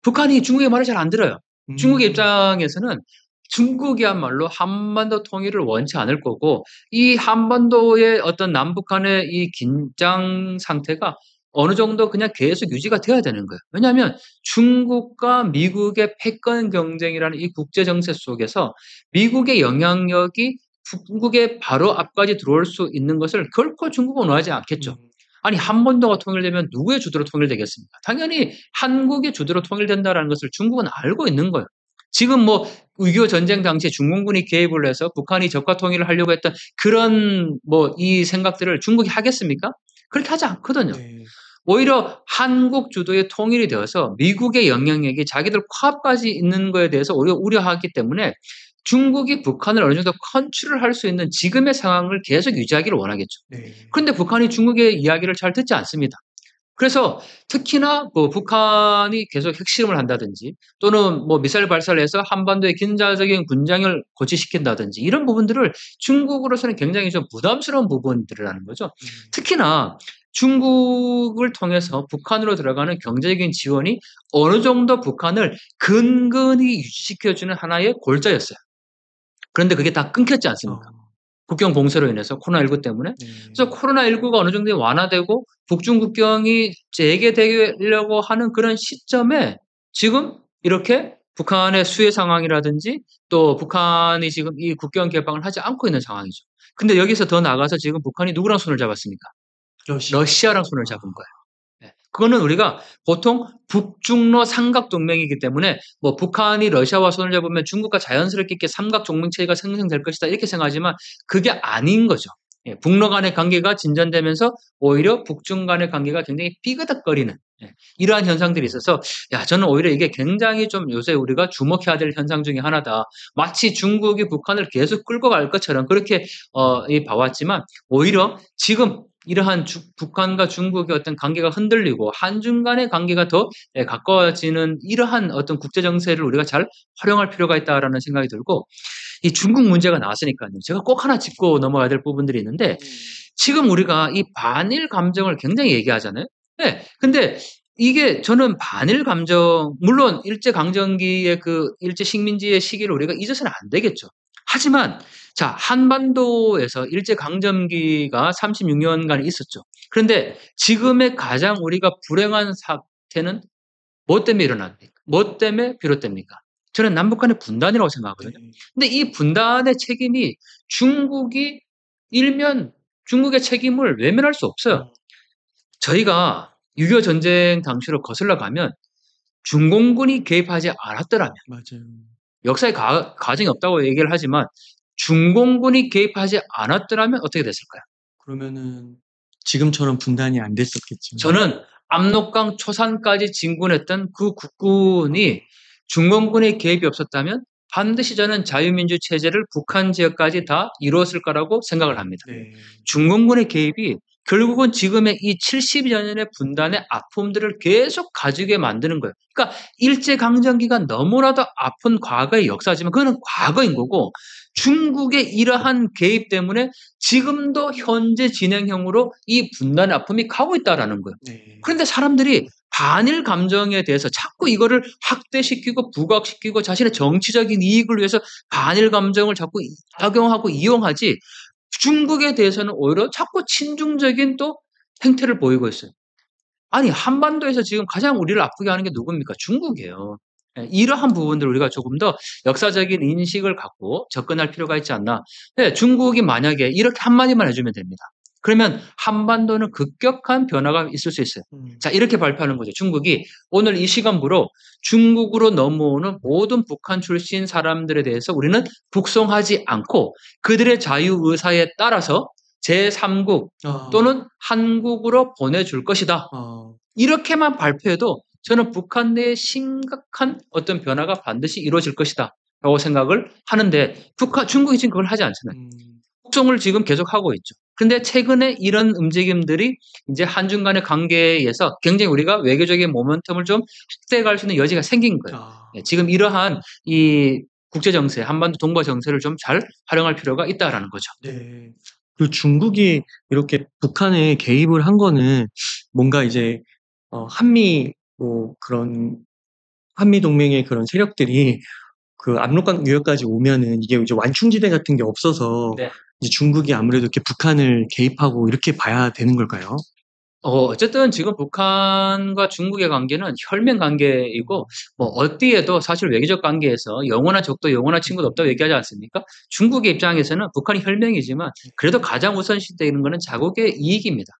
북한이 중국의 말을 잘 안 들어요. 중국의 입장에서는 중국이야말로 한반도 통일을 원치 않을 거고 이 한반도의 어떤 남북한의 이 긴장 상태가 어느 정도 그냥 계속 유지가 돼야 되는 거예요. 왜냐하면 중국과 미국의 패권 경쟁이라는 이 국제 정세 속에서 미국의 영향력이 중국의 바로 앞까지 들어올 수 있는 것을 결코 중국은 원하지 않겠죠. 아니 한반도가 통일되면 누구의 주도로 통일되겠습니까? 당연히 한국의 주도로 통일된다는 것을 중국은 알고 있는 거예요. 지금 6.25 전쟁 당시에 중공군이 개입을 해서 북한이 적화 통일을 하려고 했던 그런 이 생각들을 중국이 하겠습니까? 그렇게 하지 않거든요. 네. 오히려 한국 주도의 통일이 되어서 미국의 영향력이 자기들 코앞까지 있는 거에 대해서 오히려 우려하기 때문에 중국이 북한을 어느 정도 컨트롤을 할 수 있는 지금의 상황을 계속 유지하기를 원하겠죠. 네. 그런데 북한이 중국의 이야기를 잘 듣지 않습니다. 그래서 특히나 북한이 계속 핵실험을 한다든지 또는 미사일 발사를 해서 한반도의 긴장적인 군장을 고취시킨다든지 이런 부분들을 중국으로서는 굉장히 좀 부담스러운 부분들이라는 거죠. 특히나 중국을 통해서 북한으로 들어가는 경제적인 지원이 어느 정도 북한을 근근히 유지시켜주는 하나의 골자였어요. 그런데 그게 다 끊겼지 않습니까? 국경 봉쇄로 인해서 코로나19 때문에. 그래서 코로나19가 어느 정도 완화되고 북중 국경이 재개되려고 하는 그런 시점에 지금 이렇게 북한의 수해 상황이라든지 또 북한이 지금 이 국경 개방을 하지 않고 있는 상황이죠. 근데 여기서 더 나가서 지금 북한이 누구랑 손을 잡았습니까? 러시아랑 손을 잡은 거예요. 그거는 우리가 보통 북중러 삼각동맹이기 때문에 북한이 러시아와 손을 잡으면 중국과 자연스럽게 삼각동맹체가 생성될 것이다 이렇게 생각하지만 그게 아닌 거죠. 북러 간의 관계가 진전되면서 오히려 북중 간의 관계가 굉장히 삐그덕거리는 이러한 현상들이 있어서 저는 오히려 이게 굉장히 좀 요새 우리가 주목해야 될 현상 중에 하나다. 마치 중국이 북한을 계속 끌고 갈 것처럼 그렇게 봐왔지만 오히려 지금 이러한 북한과 중국의 어떤 관계가 흔들리고 한중 간의 관계가 더 가까워지는 이러한 어떤 국제 정세를 우리가 잘 활용할 필요가 있다라는 생각이 들고 이 중국 문제가 나왔으니까요. 제가 꼭 하나 짚고 넘어가야 될 부분들이 있는데 지금 우리가 이 반일 감정을 굉장히 얘기하잖아요. 네, 근데 이게 저는 반일 감정, 물론 일제강점기의 그 일제 식민지의 시기를 우리가 잊어서는 안 되겠죠. 하지만 자, 한반도에서 일제강점기가 36년간 있었죠. 그런데 지금의 가장 우리가 불행한 사태는 뭐 때문에 일어납니까? 뭐 때문에 비롯됩니까? 저는 남북 간의 분단이라고 생각하거든요. 근데 이 분단의 책임이 중국이 일면 중국의 책임을 외면할 수 없어요. 저희가 6.25 전쟁 당시로 거슬러 가면 중공군이 개입하지 않았더라면 맞아요. 역사의 과정이 없다고 얘기를 하지만 중공군이 개입하지 않았더라면 어떻게 됐을까요? 그러면은 지금처럼 분단이 안 됐었겠죠. 저는 압록강 초산까지 진군했던 그 국군이 중공군의 개입이 없었다면 반드시 저는 자유민주 체제를 북한 지역까지 다 이루었을 거라고 생각을 합니다. 중공군의 개입이 결국은 지금의 이 70여 년의 분단의 아픔들을 계속 가지게 만드는 거예요. 그러니까 일제강점기가 너무나도 아픈 과거의 역사지만 그거는 과거인 거고 중국의 이러한 개입 때문에 지금도 현재 진행형으로 이 분단의 아픔이 가고 있다라는 거예요. 그런데 사람들이 반일 감정에 대해서 자꾸 이거를 확대시키고 부각시키고 자신의 정치적인 이익을 위해서 반일 감정을 자꾸 악용하고 이용하지 중국에 대해서는 오히려 자꾸 친중적인 또 행태를 보이고 있어요. 아니 한반도에서 지금 가장 우리를 아프게 하는 게 누굽니까? 중국이에요. 이러한 부분들 우리가 조금 더 역사적인 인식을 갖고 접근할 필요가 있지 않나. 중국이 만약에 이렇게 한마디만 해주면 됩니다. 그러면 한반도는 급격한 변화가 있을 수 있어요. 자, 이렇게 발표하는 거죠. 중국이 오늘 이 시간부로 중국으로 넘어오는 모든 북한 출신 사람들에 대해서 우리는 북송하지 않고 그들의 자유의사에 따라서 제3국 또는 한국으로 보내줄 것이다. 이렇게만 발표해도 저는 북한 내에 심각한 어떤 변화가 반드시 이루어질 것이다. 라고 생각을 하는데 중국이 지금 그걸 하지 않잖아요. 북송을 지금 계속하고 있죠. 근데 최근에 이런 움직임들이 이제 한중 간의 관계에서 굉장히 우리가 외교적인 모멘텀을 좀 확대할 수 있는 여지가 생긴 거예요. 지금 이러한 이 국제 정세, 한반도 동북아 정세를 좀 잘 활용할 필요가 있다라는 거죠. 네. 그 중국이 이렇게 북한에 개입을 한 거는 뭔가 이제 한미 그런 한미 동맹의 그런 세력들이 그 압록강 유역까지 오면은 이게 이제 완충지대 같은 게 없어서 네. 이제 중국이 아무래도 이렇게 북한을 개입하고 이렇게 봐야 되는 걸까요? 어쨌든 지금 북한과 중국의 관계는 혈맹 관계이고 뭐 어디에도 사실 외교적 관계에서 영원한 적도 영원한 친구도 없다고 얘기하지 않습니까? 중국의 입장에서는 북한이 혈맹이지만 그래도 가장 우선시되는 것은 자국의 이익입니다.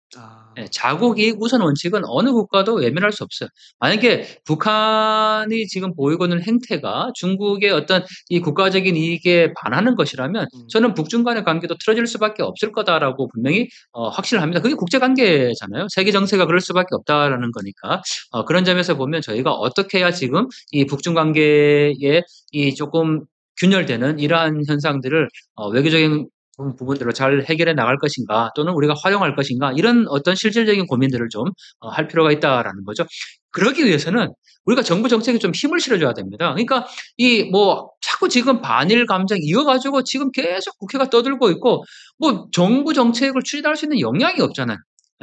자국 이익 우선 원칙은 어느 국가도 외면할 수 없어요. 만약에 북한이 지금 보이고 있는 행태가 중국의 어떤 이 국가적인 이익에 반하는 것이라면 저는 북중 간의 관계도 틀어질 수밖에 없을 거다라고 분명히 확신을 합니다. 그게 국제 관계잖아요. 세계 정세가 그럴 수밖에 없다라는 거니까 그런 점에서 보면 저희가 어떻게 해야 지금 이 북중 관계에 이 조금 균열되는 이러한 현상들을 외교적인 부분들로 잘 해결해 나갈 것인가 또는 우리가 활용할 것인가 이런 어떤 실질적인 고민들을 좀 할 필요가 있다라는 거죠. 그러기 위해서는 우리가 정부 정책에 좀 힘을 실어줘야 됩니다. 그러니까 이 뭐 자꾸 지금 반일 감정 이어가지고 지금 계속 국회가 떠들고 있고 뭐 정부 정책을 추진할 수 있는 역량이 없잖아요.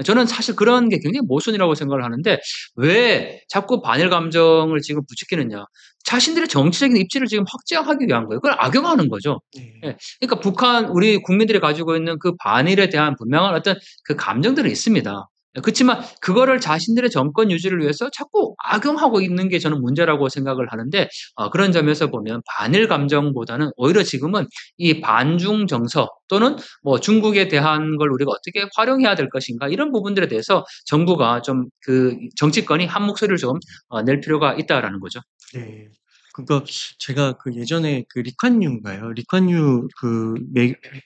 저는 사실 그런 게 굉장히 모순이라고 생각을 하는데 왜 자꾸 반일 감정을 지금 부추기느냐. 자신들의 정치적인 입지를 지금 확장하기 위한 거예요. 그걸 악용하는 거죠. 그러니까 북한 우리 국민들이 가지고 있는 그 반일에 대한 분명한 어떤 그 감정들은 있습니다. 그렇지만 그거를 자신들의 정권 유지를 위해서 자꾸 악용하고 있는 게 저는 문제라고 생각을 하는데 그런 점에서 보면 반일 감정보다는 오히려 지금은 이 반중 정서 또는 뭐 중국에 대한 걸 우리가 어떻게 활용해야 될 것인가 이런 부분들에 대해서 정부가 좀 그 정치권이 한 목소리를 좀 낼 필요가 있다라는 거죠. 네. 그러니까 제가 그 예전에 그 리콴유인가요? 리콴유 그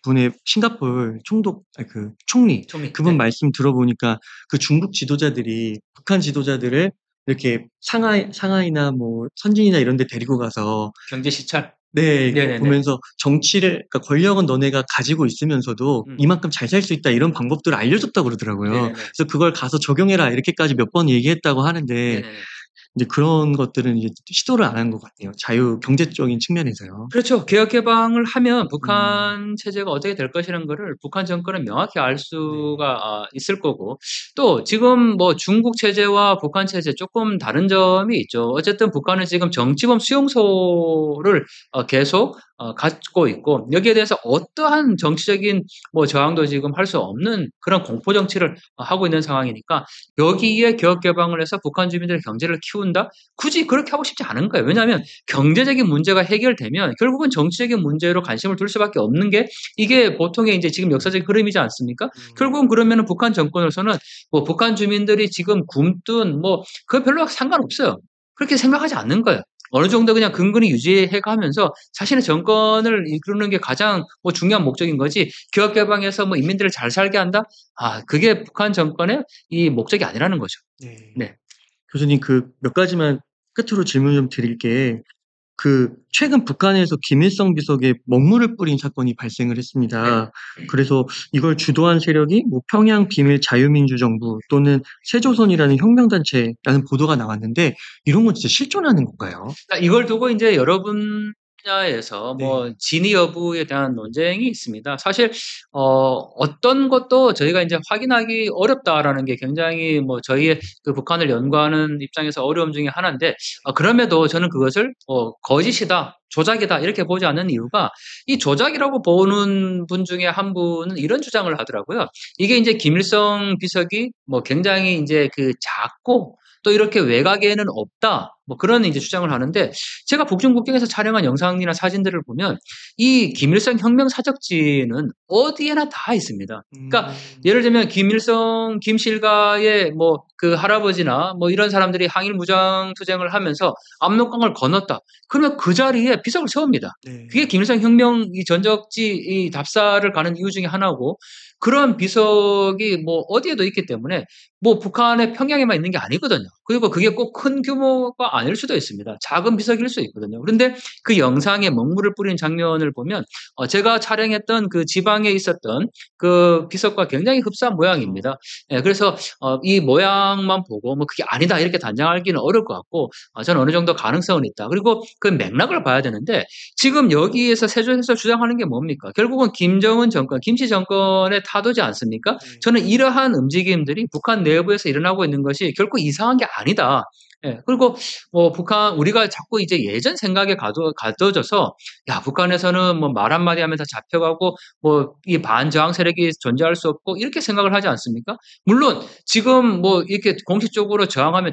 분의 싱가포르 그 총리 총리. 그분 네. 말씀 들어보니까 그 중국 지도자들이 북한 지도자들을 이렇게 상하이나 뭐 선진이나 이런 데 데리고 가서 경제 시찰. 네, 그거 네네네. 보면서 그러니까 권력은 너네가 가지고 있으면서도 음. 이만큼 잘 살 수 있다 이런 방법들을 알려줬다고 그러더라고요. 네네네. 그래서 그걸 가서 적용해라 이렇게까지 몇 번 얘기했다고 하는데 네네네. 이제 그런 것들은 이제 시도를 안 한 것 같아요. 자유 경제적인 측면에서요. 그렇죠. 개혁 개방을 하면 음. 북한 체제가 어떻게 될 것이라는 거를 북한 정권은 명확히 알 네. 수가 있을 거고 또 지금 뭐 중국 체제와 북한 체제 조금 다른 점이 있죠. 어쨌든 북한은 지금 정치범 수용소를 계속 갖고 있고 여기에 대해서 어떠한 정치적인 뭐 저항도 지금 할 수 없는 그런 공포 정치를 하고 있는 상황이니까 여기에 개혁 개방을 해서 북한 주민들의 경제를 키운다? 굳이 그렇게 하고 싶지 않은 거예요. 왜냐하면 경제적인 문제가 해결되면 결국은 정치적인 문제로 관심을 둘 수밖에 없는 게 이게 보통의 이제 지금 역사적인 흐름이지 않습니까? 음. 결국은 그러면은 북한 정권으로서는 뭐 북한 주민들이 지금 굶든 뭐 그거 별로 상관없어요. 그렇게 생각하지 않는 거예요. 어느 정도 그냥 근근히 유지해 가면서 자신의 정권을 이끄는 게 가장 뭐 중요한 목적인 거지 개혁 개방해서 뭐 인민들을 잘 살게 한다? 그게 북한 정권의 이 목적이 아니라는 거죠. 네. 네. 교수님 그 몇 가지만 끝으로 질문 좀 드릴게 그 최근 북한에서 김일성 비석에 먹물을 뿌린 사건이 발생을 네. 했습니다. 그래서 이걸 주도한 세력이 뭐 평양 비밀 자유민주정부 또는 새조선이라는 혁명단체라는 보도가 나왔는데 이런 건 진짜 실존하는 건가요? 이걸 두고 이제 여러 분야에서 뭐 네. 진위 여부에 대한 논쟁이 있습니다. 사실 어떤 것도 저희가 이제 확인하기 어렵다라는 게 굉장히 뭐 저희의 그 북한을 연구하는 입장에서 어려움 중에 하나인데 그럼에도 저는 그것을 거짓이다, 조작이다 이렇게 보지 않는 이유가 이 조작이라고 보는 분 중에 한 분은 이런 주장을 하더라고요. 이게 이제 김일성 비석이 뭐 굉장히 이제 그 작고 또 이렇게 외곽에는 없다. 뭐 그런 이제 주장을 하는데 제가 북중국경에서 촬영한 영상이나 사진들을 보면 이 김일성 혁명 사적지는 어디에나 다 있습니다. 그러니까 음. 예를 들면 김일성, 김실가의 뭐 그 할아버지나 뭐 이런 사람들이 항일 무장 투쟁을 하면서 압록강을 건넜다. 그러면 그 자리에 비석을 세웁니다. 그게 네. 김일성 혁명 이 전적지 이 답사를 가는 이유 중에 하나고 그런 비석이 뭐 어디에도 있기 때문에 뭐 북한의 평양에만 있는 게 아니거든요. 그리고 그게 꼭 큰 규모가 아닐 수도 있습니다. 작은 비석일 수 있거든요. 그런데 그 영상에 먹물을 뿌리는 장면을 보면 제가 촬영했던 그 지방에 있었던 그 비석과 굉장히 흡사한 그쵸. 모양입니다. 예, 그래서 이 모양만 보고 뭐 그게 아니다 이렇게 단정하기는 어려울 것 같고 저는 어느 정도 가능성은 있다. 그리고 그 맥락을 봐야 되는데 지금 여기에서 세조에서 주장하는 게 뭡니까? 결국은 김정은 정권, 김씨 정권의 타도지 않습니까? 네. 저는 이러한 움직임들이 북한 내부에서 일어나고 있는 것이 결코 이상한 게 아니다. 예, 그리고 뭐 북한 우리가 자꾸 이제 예전 생각에 가둬져서 야 북한에서는 뭐 말 한마디 하면 다 잡혀가고 뭐 이 반저항 세력이 존재할 수 없고 이렇게 생각을 하지 않습니까? 물론 지금 뭐 이렇게 공식적으로 저항하면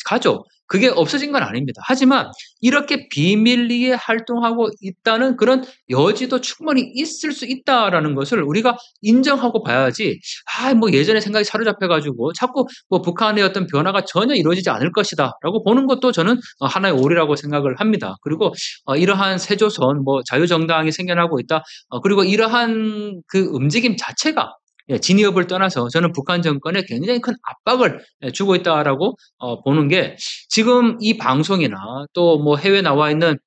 가죠. 그게 없어진 건 아닙니다. 하지만 이렇게 비밀리에 활동하고 있다는 그런 여지도 충분히 있을 수 있다라는 것을 우리가 인정하고 봐야지 뭐 예전에 생각이 사로잡혀 가지고 자꾸 뭐 북한의 어떤 변화가 전혀 이루어지지 않을 것이다라고 보는 것도 저는 하나의 오류라고 생각을 합니다. 그리고 이러한 새조선 뭐 자유정당이 생겨나고 있다. 그리고 이러한 그 움직임 자체가 진위업을 떠나서 저는 북한 정권에 굉장히 큰 압박을 주고 있다라고 보는 게 지금 이 방송이나 또 뭐 해외 나와 있는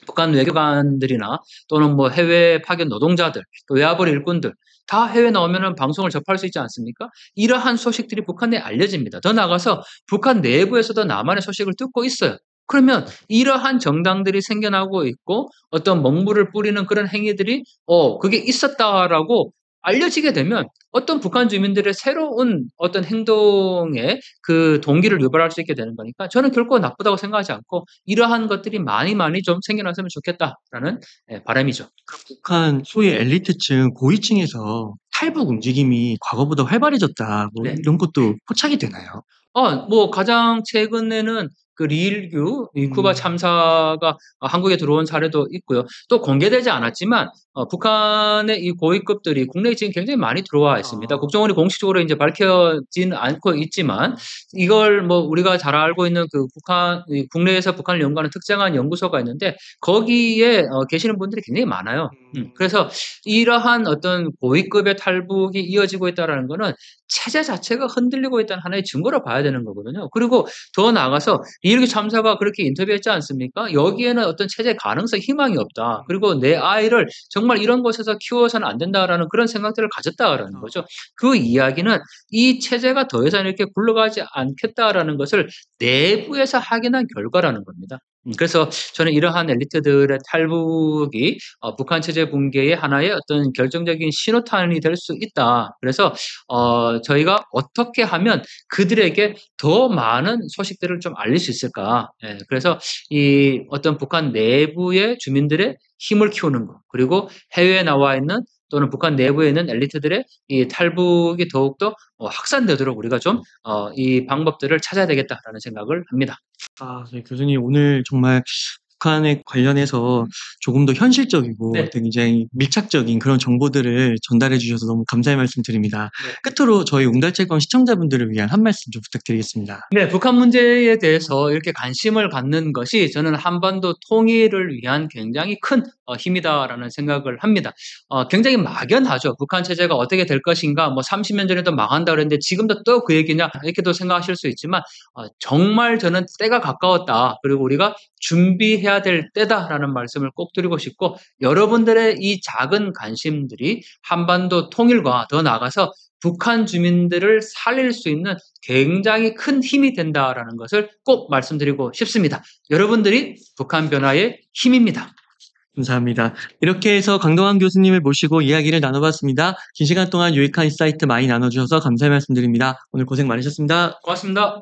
북한 외교관들이나 또는 뭐 해외 파견 노동자들, 또 외화벌 일꾼들 다 해외 나오면은 방송을 접할 수 있지 않습니까? 이러한 소식들이 북한 내에 알려집니다. 더 나아가서 북한 내부에서도 남한의 소식을 듣고 있어요. 그러면 이러한 정당들이 생겨나고 있고 어떤 먹물을 뿌리는 그런 행위들이 그게 있었다라고 알려지게 되면 어떤 북한 주민들의 새로운 어떤 행동에 그 동기를 유발할 수 있게 되는 거니까 저는 결코 나쁘다고 생각하지 않고 이러한 것들이 많이 많이 좀 생겨났으면 좋겠다라는 바람이죠. 북한 소위 엘리트층 고위층에서 탈북 움직임이 과거보다 활발해졌다 뭐 네. 이런 것도 포착이 되나요? 뭐 가장 최근에는 그 리일규 이 쿠바 참사가 한국에 들어온 사례도 있고요. 또 공개되지 않았지만 북한의 이 고위급들이 국내에 지금 굉장히 많이 들어와 있습니다. 국정원이 공식적으로 이제 밝혀진 않고 있지만 이걸 뭐 우리가 잘 알고 있는 그 국내에서 북한을 연구하는 특정한 연구소가 있는데 거기에 계시는 분들이 굉장히 많아요. 그래서 이러한 어떤 고위급의 탈북이 이어지고 있다는 거는 체제 자체가 흔들리고 있다는 하나의 증거로 봐야 되는 거거든요. 그리고 더 나아가서 이일규 참사가 그렇게 인터뷰했지 않습니까? 여기에는 어떤 체제 가능성, 희망이 없다. 그리고 내 아이를 정말 이런 곳에서 키워서는 안 된다라는 그런 생각들을 가졌다라는 거죠. 그 이야기는 이 체제가 더 이상 이렇게 굴러가지 않겠다라는 것을 내부에서 확인한 결과라는 겁니다. 그래서 저는 이러한 엘리트들의 탈북이 북한 체제 붕괴의 하나의 어떤 결정적인 신호탄이 될 수 있다. 그래서 저희가 어떻게 하면 그들에게 더 많은 소식들을 좀 알릴 수 있을까? 예, 그래서 이 어떤 북한 내부의 주민들의 힘을 키우는 것, 그리고 해외에 나와 있는 또는 북한 내부에 있는 엘리트들의 이 탈북이 더욱더 확산되도록 우리가 좀 이 방법들을 찾아야 되겠다라는 생각을 합니다. 네, 교수님 오늘 정말 북한에 관련해서 조금 더 현실적이고 네. 굉장히 밀착적인 그런 정보들을 전달해 주셔서 너무 감사의 말씀 드립니다. 네. 끝으로 저희 웅달체권 시청자분들을 위한 한 말씀 좀 부탁드리겠습니다. 네, 북한 문제에 대해서 이렇게 관심을 갖는 것이 저는 한반도 통일을 위한 굉장히 큰 힘이다라는 생각을 합니다. 굉장히 막연하죠. 북한 체제가 어떻게 될 것인가, 뭐 30년 전에도 망한다 그랬는데 지금도 또 그 얘기냐 이렇게도 생각하실 수 있지만 정말 저는 때가 가까웠다. 그리고 우리가 준비해야 될 때다라는 말씀을 꼭 드리고 싶고 여러분들의 이 작은 관심들이 한반도 통일과 더 나아가서 북한 주민들을 살릴 수 있는 굉장히 큰 힘이 된다라는 것을 꼭 말씀드리고 싶습니다. 여러분들이 북한 변화의 힘입니다. 감사합니다. 이렇게 해서 강동원 교수님을 모시고 이야기를 나눠봤습니다. 긴 시간 동안 유익한 인사이트 많이 나눠주셔서 감사의 말씀드립니다. 오늘 고생 많으셨습니다. 고맙습니다.